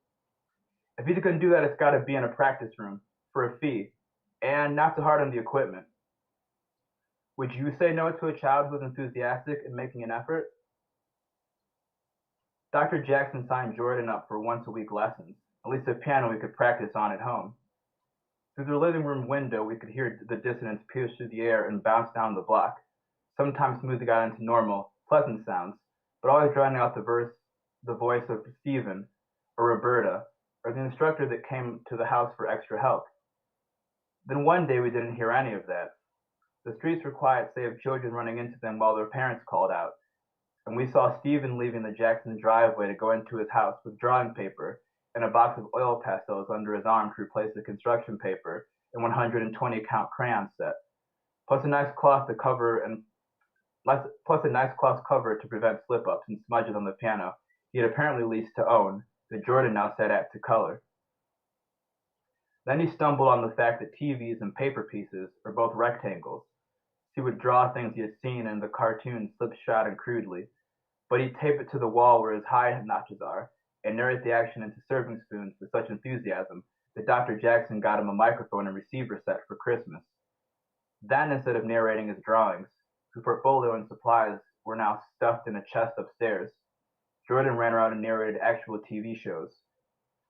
If he's going to do that, it's got to be in a practice room for a fee, and not so hard on the equipment. Would you say no to a child who is enthusiastic and making an effort? Dr. Jackson signed Jordan up for once-a-week lessons, at least a piano we could practice on at home. Through the living room window, we could hear the dissonance pierce through the air and bounce down the block, sometimes smoothing out into normal, pleasant sounds, but always drowning out the voice of Stephen, or Roberta, or the instructor that came to the house for extra help. Then one day we didn't hear any of that. The streets were quiet save children running into them while their parents called out, and we saw Stephen leaving the Jackson driveway to go into his house with drawing paper and a box of oil pastels under his arm to replace the construction paper and 120 count crayon set, plus a nice cloth cover to prevent slip-ups and smudges on the piano he had apparently leased to own, that Jordan now sat at to color. Then he stumbled on the fact that TVs and paper pieces are both rectangles. He would draw things he had seen in the cartoons slipshod and crudely, but he'd tape it to the wall where his high notches are, and narrate the action into serving spoons with such enthusiasm that Dr. Jackson got him a microphone and receiver set for Christmas. Then, instead of narrating his drawings, whose portfolio and supplies were now stuffed in a chest upstairs, Jordan ran around and narrated actual TV shows.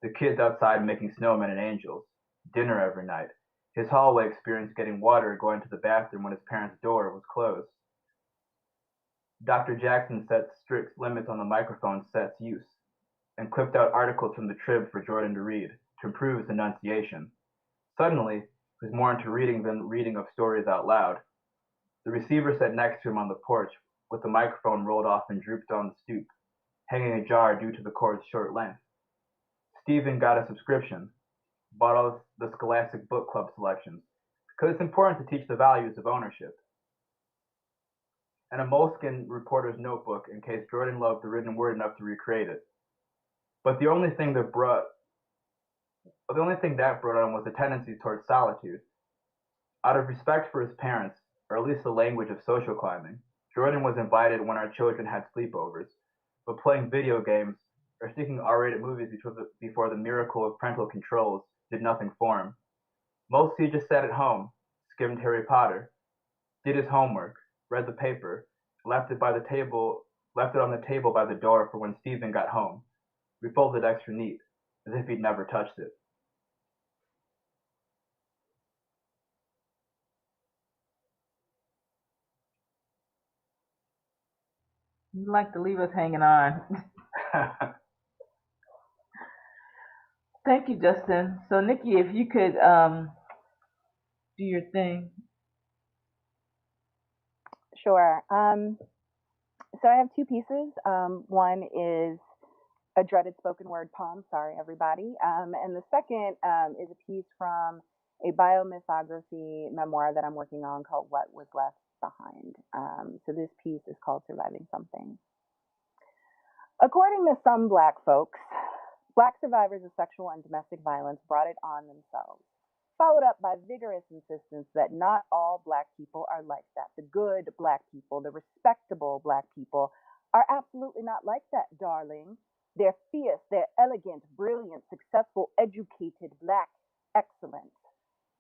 The kids outside making snowmen and angels, dinner every night, his hallway experience getting water going to the bathroom when his parents' door was closed. Dr. Jackson set strict limits on the microphone set's use, and clipped out articles from the Trib for Jordan to read, to improve his enunciation. Suddenly, he was more into reading than reading of stories out loud. The receiver sat next to him on the porch, with the microphone rolled off and drooped on the stoop, hanging ajar due to the cord's short length. Stephen got a subscription, bought all the Scholastic Book Club selections, because it's important to teach the values of ownership, and a moleskin reporter's notebook in case Jordan loved the written word enough to recreate it. But the only thing that brought on was a tendency towards solitude. Out of respect for his parents, or at least the language of social climbing, Jordan was invited when our children had sleepovers, but playing video games or sneaking R-rated movies before the miracle of parental controls did nothing for him. Mostly he just sat at home, skimmed Harry Potter, did his homework, read the paper, left it on the table by the door for when Stephen got home, refolded extra neat, as if he'd never touched it. You like to leave us hanging on. Thank you, Justin. So, Nikki, if you could do your thing. Sure. So I have two pieces. One is a dreaded spoken word poem. Sorry, everybody. And the second is a piece from a biomythography memoir that I'm working on called What Was Left Behind. So this piece is called Surviving Something. According to some Black folks, Black survivors of sexual and domestic violence brought it on themselves, followed up by vigorous insistence that not all Black people are like that. The good Black people, the respectable Black people, are absolutely not like that, darling. They're fierce, they're elegant, brilliant, successful, educated, Black, excellent.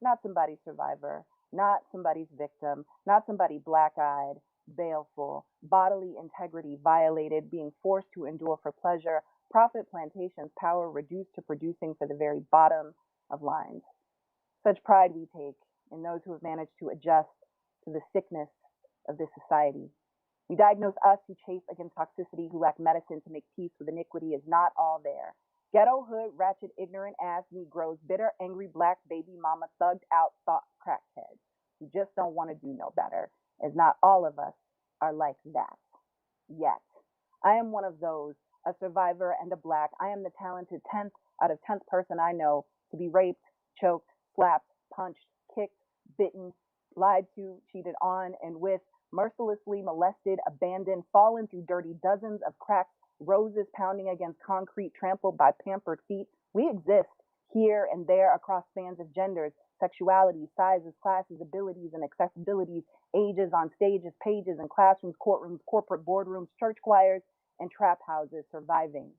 Not somebody's survivor, not somebody's victim, not somebody black-eyed, baleful, bodily integrity violated, being forced to endure for pleasure, profit plantations, power reduced to producing for the very bottom of lines. Such pride we take in those who have managed to adjust to the sickness of this society. We diagnose us who chase against toxicity, who lack medicine to make peace with iniquity is not all there. Ghetto hood, ratchet, ignorant ass Negroes, bitter, angry black baby mama, thugged out, thought crackheads who just don't want to do no better, as not all of us are like that. Yet. I am one of those, a survivor and a black. I am the talented 10th out of 10th person I know to be raped, choked, slapped, punched, kicked, bitten, lied to, cheated on, and with, mercilessly molested, abandoned, fallen through dirty dozens of cracks, roses pounding against concrete, trampled by pampered feet. We exist here and there across spans of genders, sexualities, sizes, classes, abilities, and accessibilities, ages on stages, pages, and classrooms, courtrooms, corporate boardrooms, church choirs, and trap houses, surviving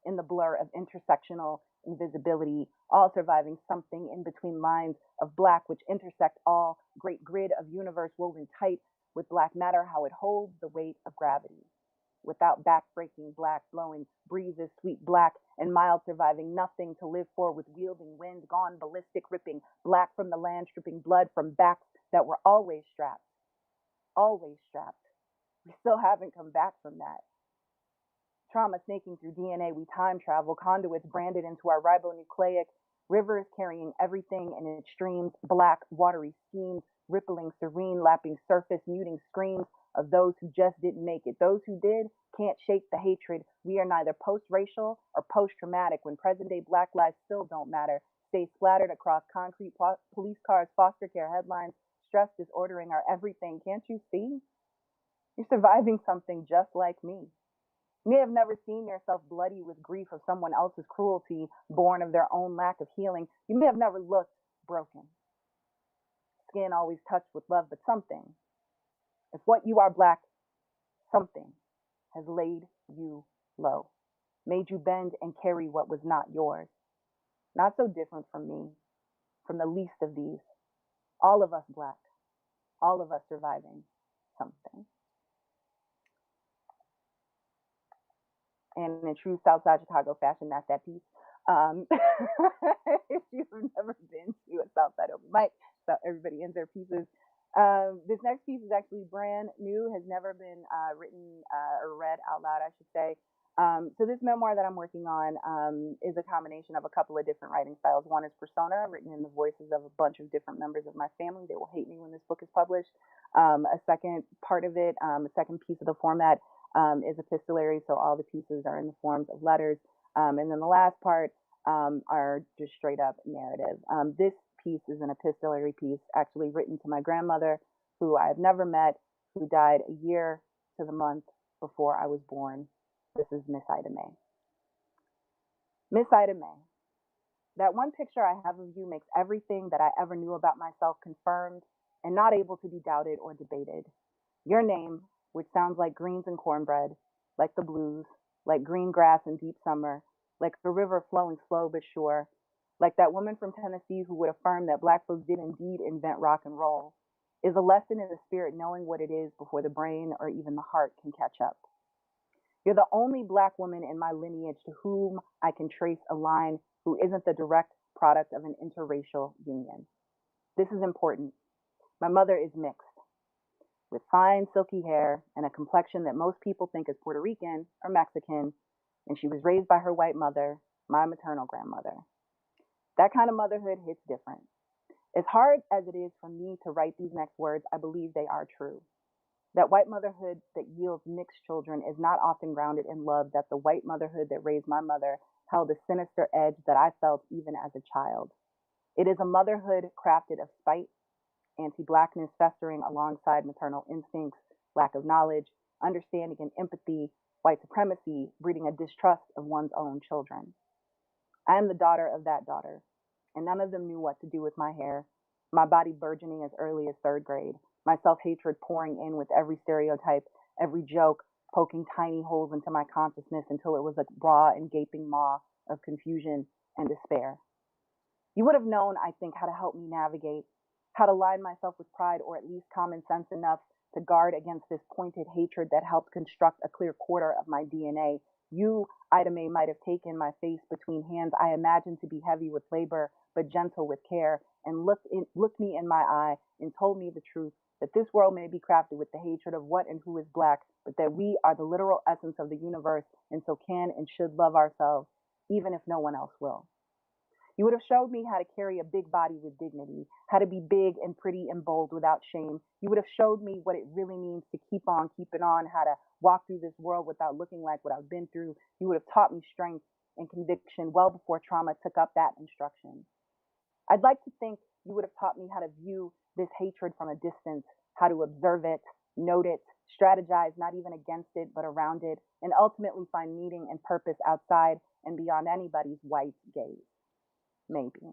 in the blur of intersectional invisibility, all surviving something in between lines of black which intersect all, great grid of universe woven tight with black matter, how it holds the weight of gravity. Without back-breaking black, blowing breezes, sweet black, and mild surviving nothing to live for with wielding wind, gone ballistic, ripping black from the land, stripping blood from backs that were always strapped. Always strapped. We still haven't come back from that. Trauma snaking through DNA, we time travel, conduits branded into our ribonucleic, rivers carrying everything in its streams, black, watery schemes, rippling, serene, lapping surface, muting screams of those who just didn't make it. Those who did can't shake the hatred. We are neither post-racial or post-traumatic when present-day black lives still don't matter. Stay splattered across concrete, police cars, foster care headlines, stress disordering our everything. Can't you see? You're surviving something just like me. You may have never seen yourself bloody with grief of someone else's cruelty, born of their own lack of healing. You may have never looked broken. Skin always touched with love, but something, if what you are black, something has laid you low, made you bend and carry what was not yours. Not so different from me, from the least of these. All of us black, all of us surviving something. And in true Southside Chicago fashion, that's that piece. If you've never been to a Southside open mic, so everybody ends their pieces. This next piece is actually brand new, has never been written or read out loud, I should say. So this memoir that I'm working on is a combination of a couple of different writing styles. One is persona, written in the voices of a bunch of different members of my family. They will hate me when this book is published. A second part of it, a second piece of the format is epistolary, so all the pieces are in the forms of letters. And then the last part are just straight up narrative. This piece is an epistolary piece actually written to my grandmother, who I have never met, who died a year to the month before I was born. This is Miss Ida May. Miss Ida May, that one picture I have of you makes everything that I ever knew about myself confirmed and not able to be doubted or debated. Your name, which sounds like greens and cornbread, like the blues, like green grass in deep summer, like a river flowing slow but sure, like that woman from Tennessee who would affirm that black folks did indeed invent rock and roll, is a lesson in the spirit knowing what it is before the brain or even the heart can catch up. You're the only black woman in my lineage to whom I can trace a line who isn't the direct product of an interracial union. This is important. My mother is mixed, with fine, silky hair and a complexion that most people think is Puerto Rican or Mexican, and she was raised by her white mother, my maternal grandmother. That kind of motherhood hits different. As hard as it is for me to write these next words, I believe they are true. That white motherhood that yields mixed children is not often grounded in love, that the white motherhood that raised my mother held a sinister edge that I felt even as a child. It is a motherhood crafted of spite, anti-blackness festering alongside maternal instincts, lack of knowledge, understanding and empathy, white supremacy breeding a distrust of one's own children. I am the daughter of that daughter, and none of them knew what to do with my hair, my body burgeoning as early as third grade, my self-hatred pouring in with every stereotype, every joke, poking tiny holes into my consciousness until it was a raw and gaping maw of confusion and despair. You would have known, I think, how to help me navigate, how to line myself with pride or at least common sense enough to guard against this pointed hatred that helped construct a clear quarter of my DNA. You, Ida May, might have taken my face between hands I imagined to be heavy with labor, but gentle with care, and looked me in my eye and told me the truth, that this world may be crafted with the hatred of what and who is black, but that we are the literal essence of the universe and so can and should love ourselves, even if no one else will. You would have showed me how to carry a big body with dignity, how to be big and pretty and bold without shame. You would have showed me what it really means to keep on keeping on, how to walk through this world without looking like what I've been through. You would have taught me strength and conviction well before trauma took up that instruction. I'd like to think you would have taught me how to view this hatred from a distance, how to observe it, note it, strategize not even against it, but around it, and ultimately find meaning and purpose outside and beyond anybody's white gaze. Maybe.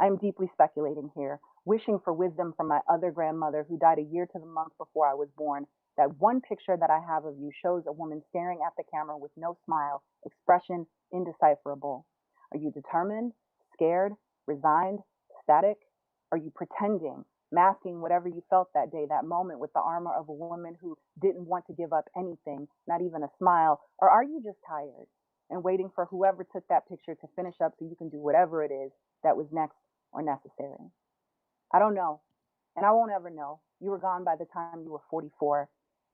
I am deeply speculating here, wishing for wisdom from my other grandmother who died a year to the month before I was born. That one picture that I have of you shows a woman staring at the camera with no smile, expression indecipherable. Are you determined, scared, resigned, static? Are you pretending, masking whatever you felt that day, that moment with the armor of a woman who didn't want to give up anything, not even a smile? Or are you just tired and waiting for whoever took that picture to finish up so you can do whatever it is that was next or necessary? I don't know, and I won't ever know. You were gone by the time you were 44.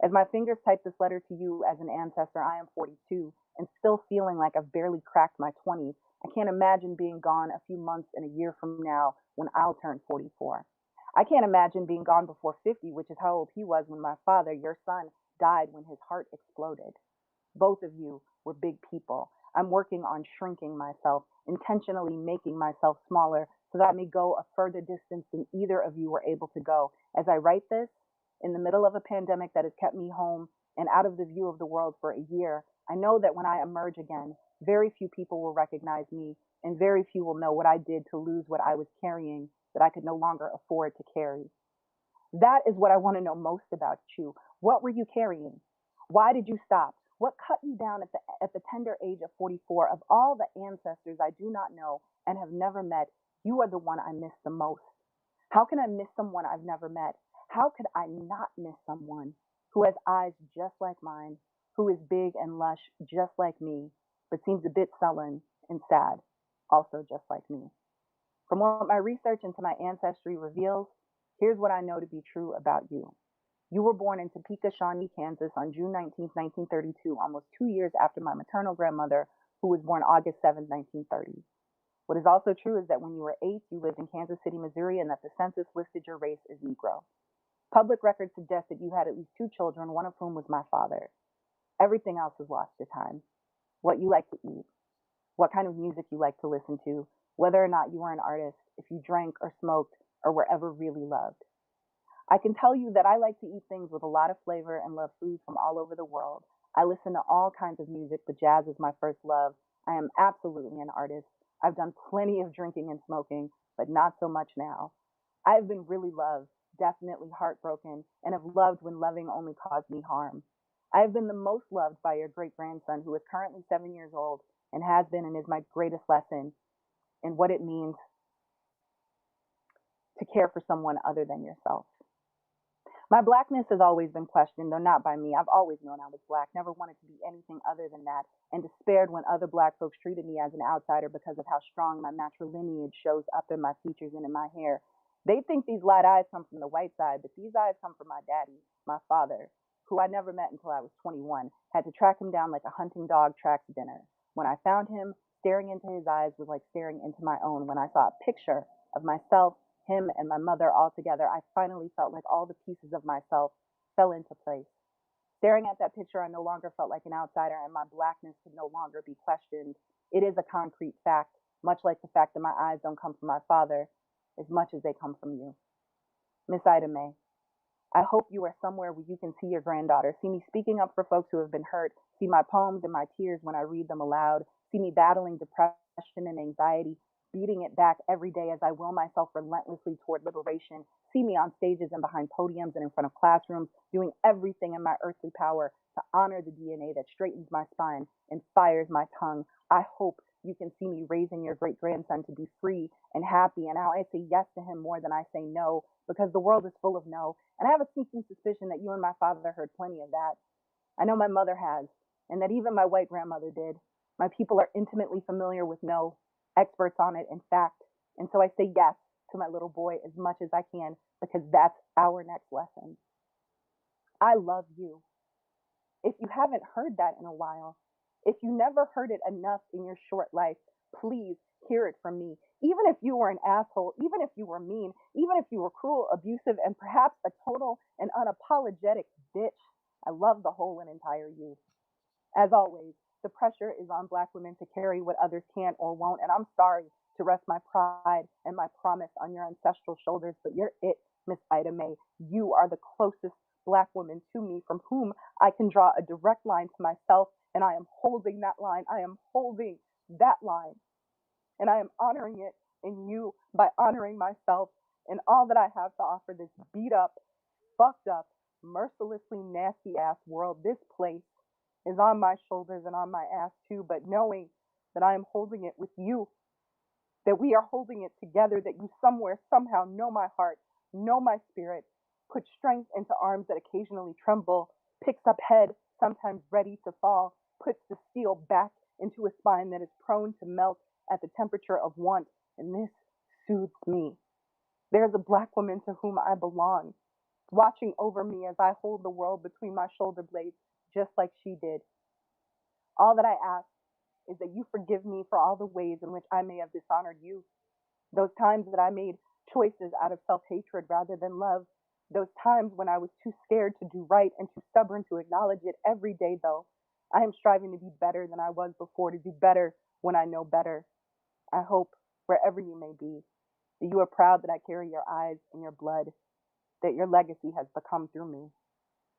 As my fingers type this letter to you as an ancestor, I am 42 and still feeling like I've barely cracked my 20s. I can't imagine being gone a few months and a year from now when I'll turn 44. I can't imagine being gone before 50, which is how old he was when my father, your son, died when his heart exploded. Both of you were big people. I'm working on shrinking myself, intentionally making myself smaller so that I may go a further distance than either of you were able to go. As I write this, in the middle of a pandemic that has kept me home and out of the view of the world for a year, I know that when I emerge again, very few people will recognize me and very few will know what I did to lose what I was carrying that I could no longer afford to carry. That is what I want to know most about you. What were you carrying? Why did you stop? What cut you down at the tender age of 44? Of all the ancestors I do not know and have never met, you are the one I miss the most. How can I miss someone I've never met? How could I not miss someone who has eyes just like mine, who is big and lush just like me, but seems a bit sullen and sad, also just like me? From what my research into my ancestry reveals, here's what I know to be true about you. You were born in Topeka, Shawnee, Kansas on June 19, 1932, almost 2 years after my maternal grandmother, who was born August 7, 1930. What is also true is that when you were 8, you lived in Kansas City, Missouri, and that the census listed your race as Negro. Public records suggest that you had at least 2 children, one of whom was my father. Everything else is lost to time. What you like to eat, what kind of music you like to listen to, whether or not you were an artist, if you drank or smoked, or were ever really loved. I can tell you that I like to eat things with a lot of flavor and love food from all over the world. I listen to all kinds of music, but jazz is my first love. I am absolutely an artist. I've done plenty of drinking and smoking, but not so much now. I have been really loved, definitely heartbroken, and have loved when loving only caused me harm. I have been the most loved by your great-grandson, who is currently 7 years old and has been and is my greatest lesson in what it means to care for someone other than yourself. My blackness has always been questioned, though not by me. I've always known I was black, never wanted to be anything other than that, and despaired when other black folks treated me as an outsider because of how strong my natural lineage shows up in my features and in my hair. They think these light eyes come from the white side, but these eyes come from my daddy, my father, who I never met until I was 21, had to track him down like a hunting dog tracks dinner. When I found him, staring into his eyes was like staring into my own. When I saw a picture of myself, him, and my mother all together, I finally felt like all the pieces of myself fell into place. Staring at that picture, I no longer felt like an outsider, and my blackness could no longer be questioned. It is a concrete fact, much like the fact that my eyes don't come from my father as much as they come from you. Miss Ida Mae, I hope you are somewhere where you can see your granddaughter, see me speaking up for folks who have been hurt, see my poems and my tears when I read them aloud, see me battling depression and anxiety, beating it back every day as I will myself relentlessly toward liberation. See me on stages and behind podiums and in front of classrooms, doing everything in my earthly power to honor the DNA that straightens my spine and fires my tongue. I hope you can see me raising your great-grandson to be free and happy, and how I say yes to him more than I say no, because the world is full of no. And I have a sneaking suspicion that you and my father heard plenty of that. I know my mother has, and that even my white grandmother did. My people are intimately familiar with no, experts on it, in fact. And so I say yes to my little boy as much as I can because that's our next lesson. I love you. If you haven't heard that in a while, if you never heard it enough in your short life, please hear it from me. Even if you were an asshole, even if you were mean, even if you were cruel, abusive, and perhaps a total and unapologetic bitch, I love the whole and entire you. As always, the pressure is on Black women to carry what others can't or won't, and I'm sorry to rest my pride and my promise on your ancestral shoulders, but you're it, Miss Ida Mae. You are the closest Black woman to me from whom I can draw a direct line to myself, and I am holding that line. I am holding that line, and I am honoring it in you by honoring myself and all that I have to offer this beat up, fucked up, mercilessly nasty ass world. This place is on my shoulders and on my ass too, but knowing that I am holding it with you, that we are holding it together, that you somewhere, somehow know my heart, know my spirit, put strength into arms that occasionally tremble, picks up head, sometimes ready to fall, puts the steel back into a spine that is prone to melt at the temperature of want, and this soothes me. There is a Black woman to whom I belong, watching over me as I hold the world between my shoulder blades, just like she did. All that I ask is that you forgive me for all the ways in which I may have dishonored you. Those times that I made choices out of self-hatred rather than love. Those times when I was too scared to do right and too stubborn to acknowledge it. Every day, though, I am striving to be better than I was before, to do better when I know better. I hope, wherever you may be, that you are proud that I carry your eyes and your blood, that your legacy has become through me.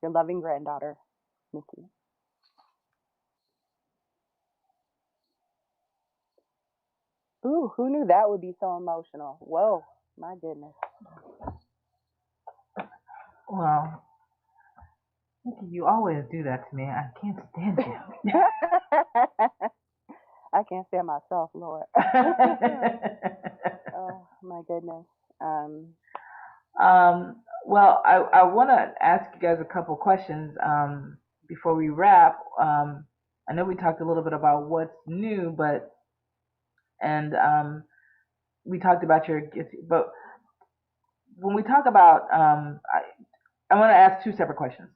Your loving granddaughter, Nikki. Ooh, who knew that would be so emotional? Whoa, my goodness. Well, Nikki, you always do that to me. I can't stand you. I can't stand myself, Lord. Oh, my goodness. Well, I want to ask you guys a couple questions before we wrap. I know we talked a little bit about what's new, and we talked about your gifts, but when we talk about, I want to ask two separate questions.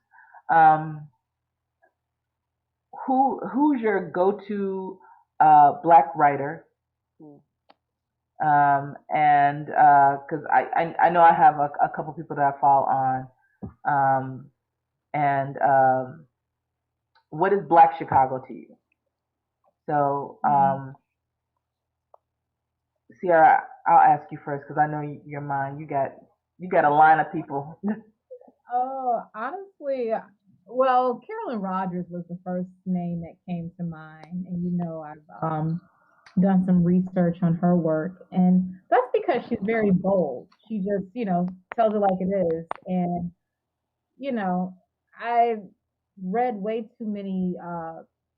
Who's your go-to Black writer? And because I know I have a couple people that I fall on, and what is Black Chicago to you? So, Ciara, I'll ask you first because I know you're mine. You got a line of people. Oh, honestly, well, Carolyn Rodgers was the first name that came to mind, and I've done some research on her work, and that's because she's very bold. She just tells it like it is, and I read way too many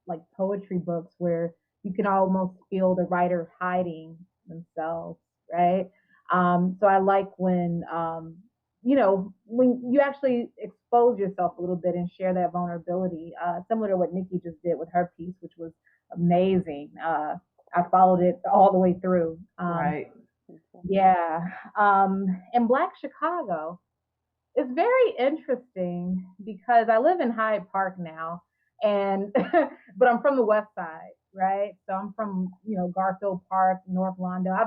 like poetry books where you can almost feel the writer hiding themselves, right? So I like when you actually expose yourself a little bit and share that vulnerability, similar to what Nikki just did with her piece, which was amazing. I followed it all the way through. Right. Yeah. In Black Chicago, it's very interesting because I live in Hyde Park now, and but I'm from the West Side, right? So I'm from Garfield Park, North Lawndale.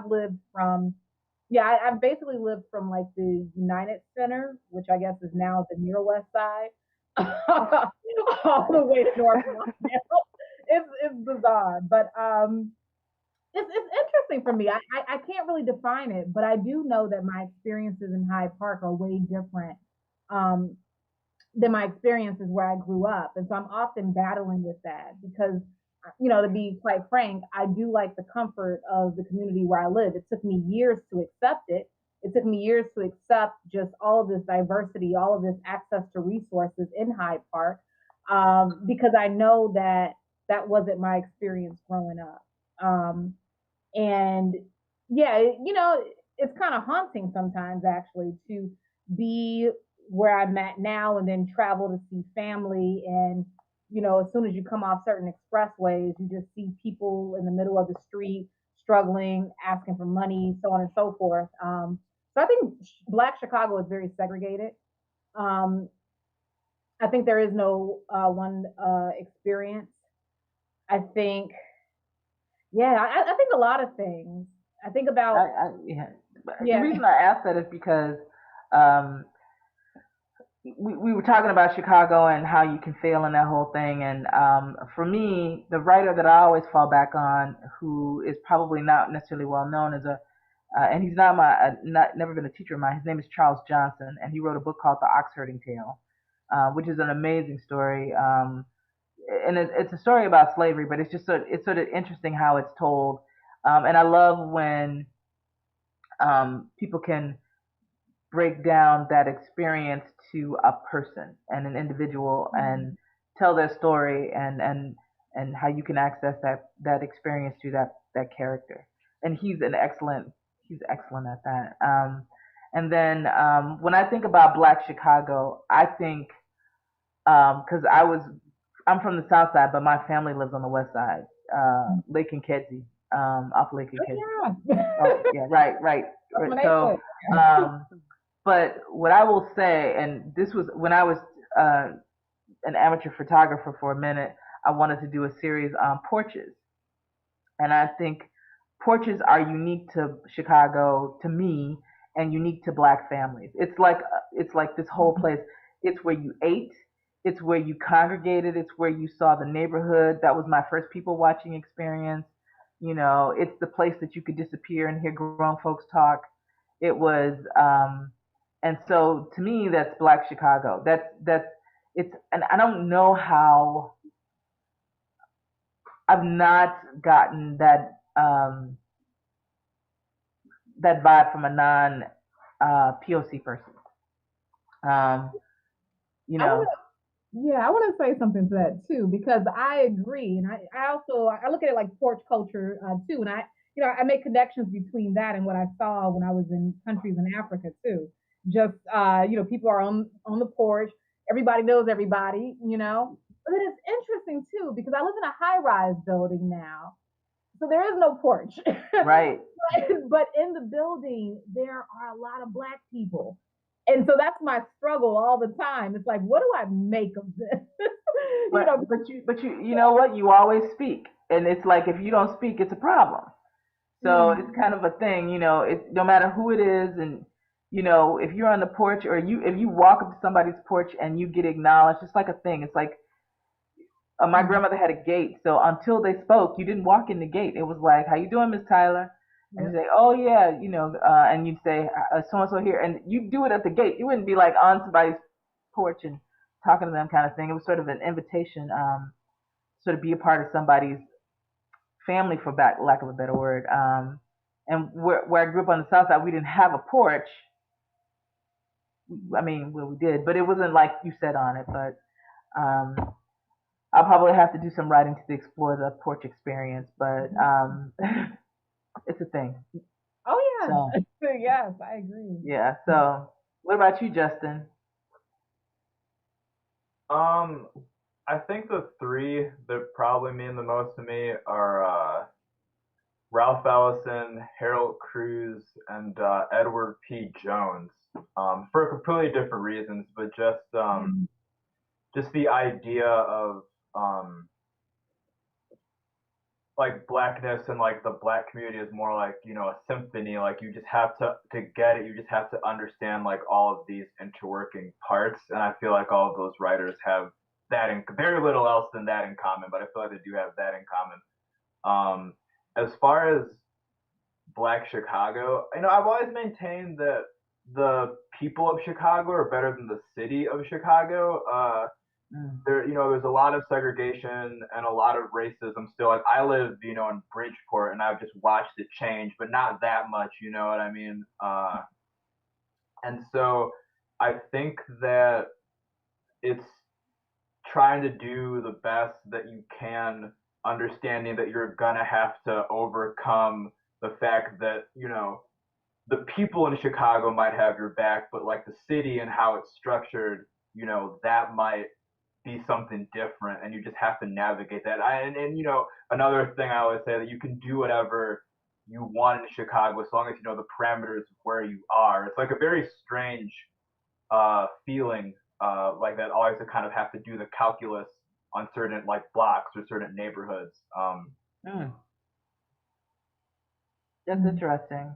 I've basically lived from like the United Center, which I guess is now the near West Side, all the way to North Lawndale. It's bizarre, but it's interesting for me. I can't really define it, but I do know that my experiences in Hyde Park are way different um, than my experiences where I grew up. And so I'm often battling with that because, to be quite frank, I do like the comfort of the community where I live. It took me years to accept it. It took me years to accept just all of this diversity, all of this access to resources in Hyde Park, because I know that that wasn't my experience growing up. And yeah, it's kind of haunting sometimes actually to be where I'm at now and then travel to see family. And, as soon as you come off certain expressways, you just see people in the middle of the street struggling, asking for money, so on and so forth. So I think Black Chicago is very segregated. Um, I think there is no one experience. I think, yeah, I think a lot of things. I think about, Yeah. The yeah, reason I asked that is because um, we were talking about Chicago and how you can fail in that whole thing. And for me, the writer that I always fall back on, who is probably not necessarily well known, is and he's not never been a teacher of mine. His name is Charles Johnson, and he wrote a book called The Ox Herding Tale, which is an amazing story. And it's a story about slavery, but it's sort of interesting how it's told. And I love when people can break down that experience to a person and an individual and tell their story and how you can access that experience through that character. And he's excellent at that. And then when I think about Black Chicago, I think because I'm from the South Side, but my family lives on the West Side, Lake and Kedzie, off Lake and Kedzie. yeah, Oh yeah, right, right. that's my So, neighborhood. but what I will say, and this was when I was an amateur photographer for a minute, I wanted to do a series on porches, and I think porches are unique to Chicago, to me, and unique to Black families. It's like this whole place. It's where you ate. It's where you congregated. It's where you saw the neighborhood. That was my first people watching experience. It's the place that you could disappear and hear grown folks talk. It was, and so to me, that's Black Chicago. That's it's, and I don't know how I've not gotten that vibe from a non POC person. Um, you I want know, to, yeah, I want to say something to that too because I agree, and I also I look at it like porch culture too, and I make connections between that and what I saw when I was in countries in Africa too. Just people are on the porch, everybody knows everybody, But it is interesting too because I live in a high rise building now, so there is no porch. right? But in the building, there are a lot of Black people. And so that's my struggle all the time. It's like, what do I make of this? you But know, but you know what? You always speak, and it's like if you don't speak, it's a problem. So mm, it's kind of a thing, it's no matter who it is, and if you're on the porch or if you walk up to somebody's porch and you get acknowledged, it's like a thing. It's like my mm, grandmother had a gate, so until they spoke, you didn't walk in the gate. It was like, "How you doing, Miss Tyler?" And you yep, say, "Oh yeah," and you'd say, "So and so here," and you do it at the gate. You wouldn't be like on somebody's porch and talking to them, kind of thing. It was sort of an invitation, sort of be a part of somebody's family, for lack of a better word. And where I grew up on the South Side, we didn't have a porch. I mean, well, we did, but it wasn't like you said on it. But um, I'll probably have to do some writing to explore the porch experience, but it's a thing. oh So yeah, yes, I agree. yeah. So what about you, Justin? Um, I think the three that probably mean the most to me are Ralph Ellison, Harold Cruz, and Edward P. Jones. For completely different reasons, but Mm, just the idea of like blackness and like the Black community is more like a symphony. Like you just have to get it. You just have to understand like all of these interworking parts. And I feel like all of those writers have that in very little else than that in common. But I feel like they do have that in common. As far as Black Chicago, I've always maintained that the people of Chicago are better than the city of Chicago. Mm. There's a lot of segregation and a lot of racism still. Like I live, in Bridgeport, and I've just watched it change, but not that much. You know what I mean? And so I think that it's trying to do the best that you can, understanding that you're gonna have to overcome the fact that the people in Chicago might have your back, but like the city and how it's structured, that might be something different, and you just have to navigate that. And another thing I always say that you can do whatever you want in Chicago as long as you know the parameters of where you are. It's like a very strange feeling like that. Always to kind of have to do the calculus on certain like blocks or certain neighborhoods. Mm, that's interesting,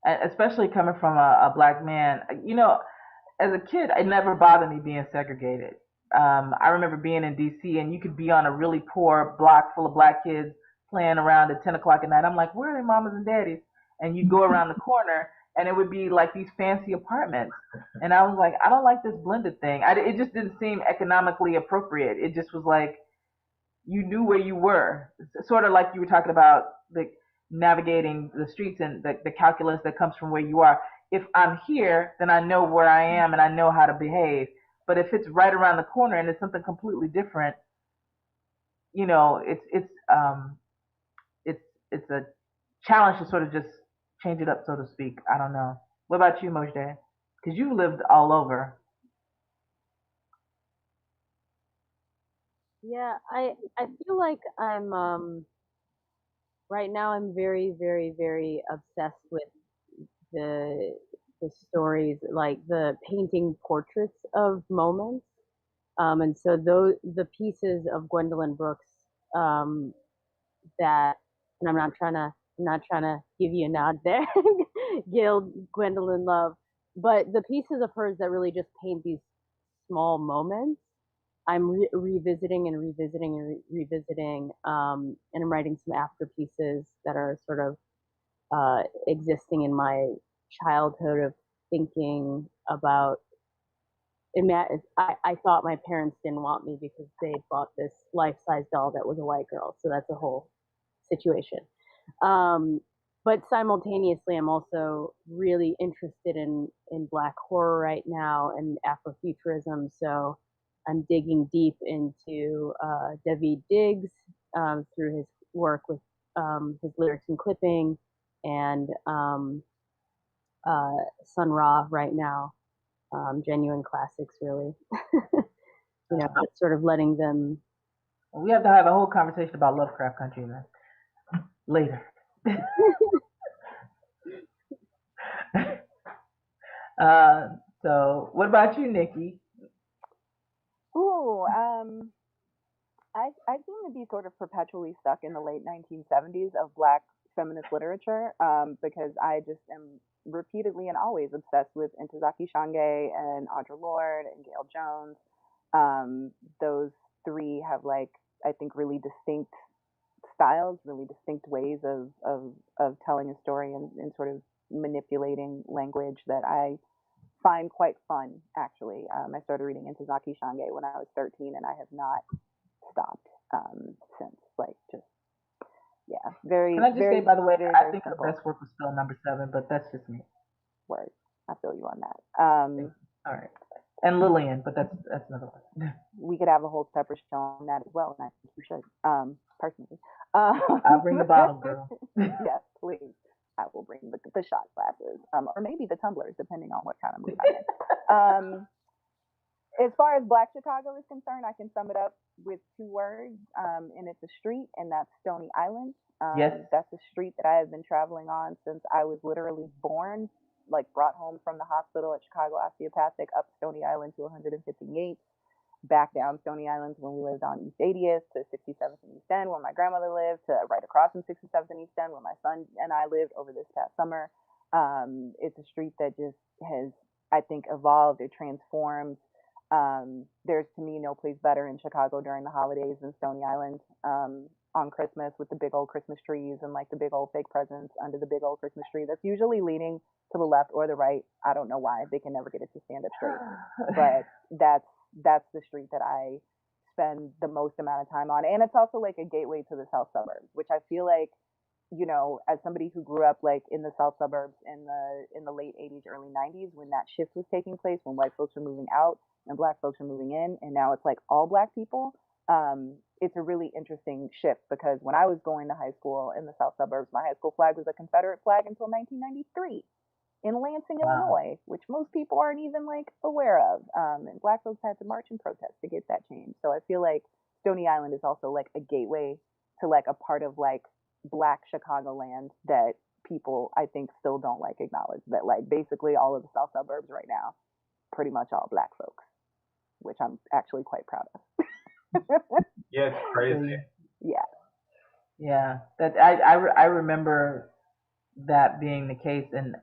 and especially coming from a black man. You know, as a kid, it never bothered me being segregated. I remember being in DC, and you could be on a really poor block full of black kids playing around at 10 o'clock at night. I'm like, where are their mamas and daddies? And you go around the corner, and it would be like these fancy apartments. And I was like, I don't like this blended thing. It just didn't seem economically appropriate. It just was like you knew where you were. It's sort of like you were talking about the navigating the streets and the calculus that comes from where you are. If I'm here, then I know where I am and I know how to behave. But if it's right around the corner and it's something completely different, you know, it's it's a challenge to sort of just change it up, so to speak. I don't know. What about you, Mojdeh? Because you lived all over. Yeah, I feel like right now I'm very, very, very obsessed with the the stories, like the painting portraits of moments. And so those the pieces of Gwendolyn Brooks um, that, and I'm not trying to give you a nod there, Gail Gwendolyn Love, but the pieces of hers that really just paint these small moments. I'm revisiting and revisiting and revisiting, and I'm writing some after pieces that are sort of existing in my childhood of thinking about. I thought my parents didn't want me because they bought this life-size doll that was a white girl, so that's a whole situation. Um, but simultaneously, I'm also really interested in Black horror right now and Afrofuturism. So I'm digging deep into David Diggs through his work with his lyrics and clipping, and Sun Ra right now. Genuine classics, really. But sort of letting them. We have to have a whole conversation about Lovecraft Country then later. uh, so, what about you, Nikki? Ooh, I seem to be sort of perpetually stuck in the late 1970s of Black feminist literature, because I just am repeatedly and always obsessed with Ntozake Shange and Audre Lorde and Gail Jones. Those three have, like, I think, really distinct styles, really distinct ways of telling a story and sort of manipulating language that I find quite fun, actually. I started reading Ntozake Shange when I was 13, and I have not stopped since. Like, just, yeah, very, Can I just say, very, by the way, very, I very think her simple. best work was still number 7, but that's just me. Word. I feel you on that. All right. And Lillian, but that's another one. We could have a whole separate show on that as well, and I think we should, personally. I'll bring the bottle, girl. Yes, please. I will bring the shot glasses, or maybe the tumblers, depending on what kind of mood I'm in. As far as Black Chicago is concerned, I can sum it up with 2 words, and it's a street, and that's Stony Island. Yes. That's a street that I have been traveling on since I was literally born, like brought home from the hospital at Chicago Osteopathic up Stony Island to 158th, back down Stony Island when we lived on East 80th, to 67th and East End where my grandmother lived, to right across from 67th and East End where my son and I lived over this past summer. It's a street that just has, I think, evolved. It transformed. There's, to me, no place better in Chicago during the holidays than Stony Island, on Christmas, with the big old Christmas trees and like the big old fake presents under the big old Christmas tree that's usually leaning to the left or the right. I don't know why they can never get it to stand up straight, but that's the street that I spend the most amount of time on, and it's also like a gateway to the South Suburbs, which I feel like, as somebody who grew up like in the South Suburbs in the late 80s, early 90s, when that shift was taking place, when white folks were moving out and Black folks are moving in, and now it's like all Black people. It's a really interesting shift, because when I was going to high school in the South Suburbs, my high school flag was a Confederate flag until 1993 in Lansing, Wow. Illinois, which most people aren't even like aware of. And Black folks had to march and protest to get that changed. So I feel like Stony Island is also like a gateway to like a part of like Black Chicagoland that people, I think, still don't like acknowledge. That like basically all of the South suburbs right now, pretty much all Black folks, which I'm actually quite proud of. Yeah, it's crazy. Yeah. Yeah, that I remember that being the case, and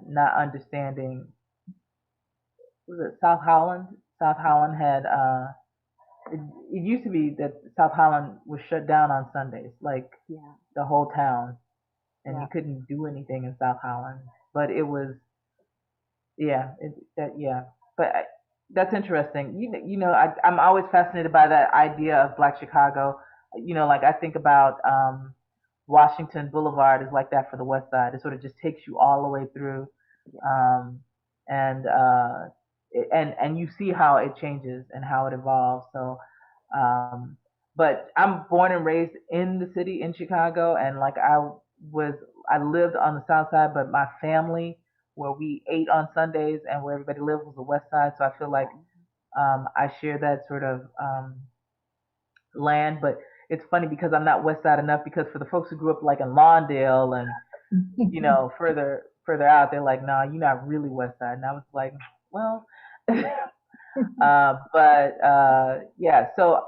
not understanding. Was it South Holland? South Holland had it used to be that South Holland was shut down on Sundays, like Yeah. the whole town, and Yeah. you couldn't do anything in South Holland. But it was, yeah, yeah. But that's interesting. I'm always fascinated by that idea of Black Chicago. Like I think about Washington Boulevard is like that for the West Side. It sort of just takes you all the way through, um, and and you see how it changes and how it evolves. So, um, but I'm born and raised in the city in Chicago, and like was, I lived on the South Side, but my family, where we ate on Sundays and where everybody lived, was the West Side. So I feel like I share that sort of land, but it's funny because I'm not West Side enough, because for the folks who grew up like in Lawndale and further out, they're like, "No, you're not really West Side." And I was like, "Well," but yeah. So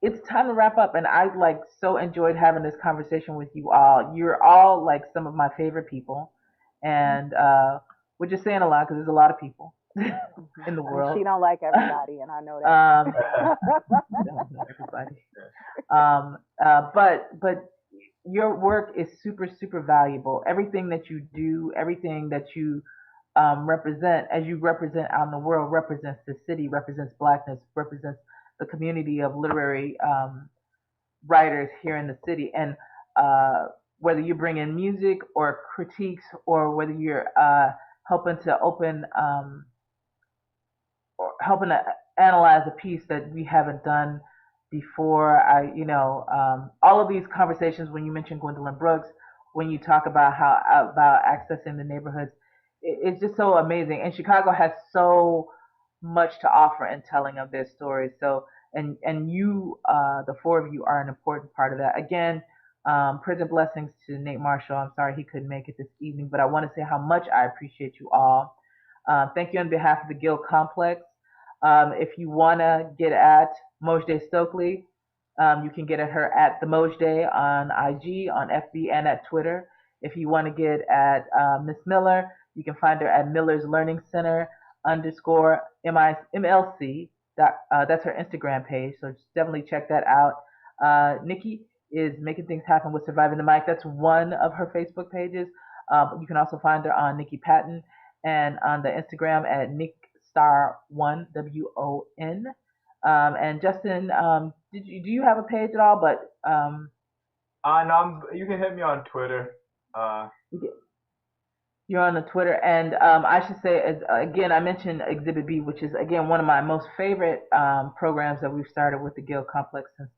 it's time to wrap up, and I like so enjoyed having this conversation with you all. You're all like some of my favorite people, and we're just saying a lot because there's a lot of people in the world. She don't like everybody, and I know that. Don't know everybody. But your work is super super valuable. Everything that you do, everything that you represent, as you represent out in the world, represents the city, represents Blackness, represents the community of literary writers here in the city. And whether you bring in music or critiques, or whether you're helping to open or helping to analyze a piece that we haven't done before. All of these conversations, when you mention Gwendolyn Brooks, when you talk about about accessing the neighborhoods, it's just so amazing. And Chicago has so much to offer in telling of their stories. So, and you, the four of you, are an important part of that. Again, prison blessings to Nate Marshall. I'm sorry he couldn't make it this evening, but I want to say how much I appreciate you all. Thank you on behalf of the Guild Complex. If you want to get at Mojade Stokley, you can get at her at the Mojdeh on IG, on FB, and at Twitter. If you want to get at Miss Miller, you can find her at Miller's Learning Center underscore MLC. That's her Instagram page, so just definitely check that out. Nikki is making things happen with Surviving the Mic. That's one of her Facebook pages. You can also find her on Nikki Patan and on the Instagram at NickStar1 WON. And Justin, do you have a page at all? But no, you can hit me on Twitter. You're on the Twitter, and I should say, again, I mentioned Exhibit B, which is again one of my most favorite programs that we've started with the Guild Complex since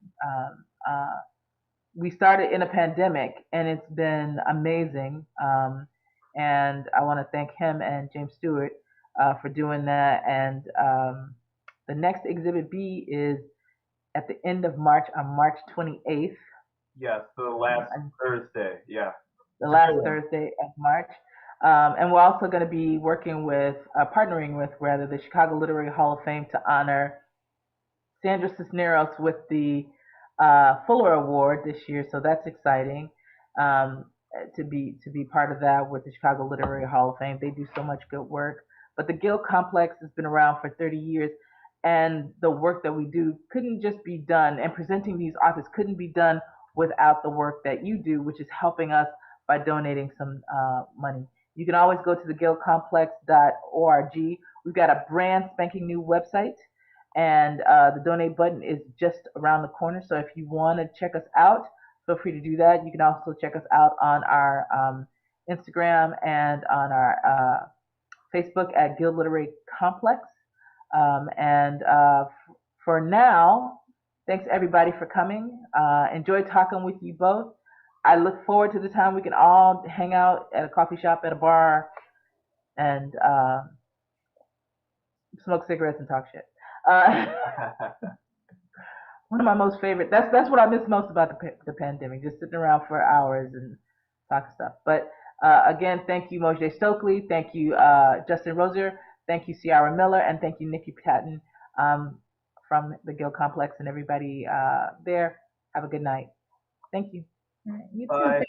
we started in a pandemic, and it's been amazing. And I want to thank him and James Stewart for doing that. And the next Exhibit B is at the end of March, on March 28th. Yes, the last Thursday. Yeah. The last Thursday of March. And we're also going to be working with, partnering with, rather, the Chicago Literary Hall of Fame to honor Sandra Cisneros with the Fuller Award this year. So that's exciting to be part of that with the Chicago Literary Hall of Fame. They do so much good work. But the Guild Complex has been around for 30 years, and the work that we do couldn't just be done, and presenting these authors couldn't be done without the work that you do, which is helping us by donating some money. You can always go to theguildcomplex.org. We've got a brand spanking new website, and the donate button is just around the corner. So if you want to check us out, feel free to do that. You can also check us out on our Instagram and on our Facebook at Guild Literary Complex. For now, thanks everybody for coming. Enjoyed talking with you both. I look forward to the time we can all hang out at a coffee shop, at a bar, and smoke cigarettes and talk shit. One of my most favorite. That's what I miss most about the pandemic, just sitting around for hours and talking stuff. But again, thank you, Mojade Stokley. Thank you, Justin Rosier. Thank you, Ciara Miller, and thank you, Nikki Patan, from the Guild Complex, and everybody there. Have a good night. Thank you. All right, you too. Bye.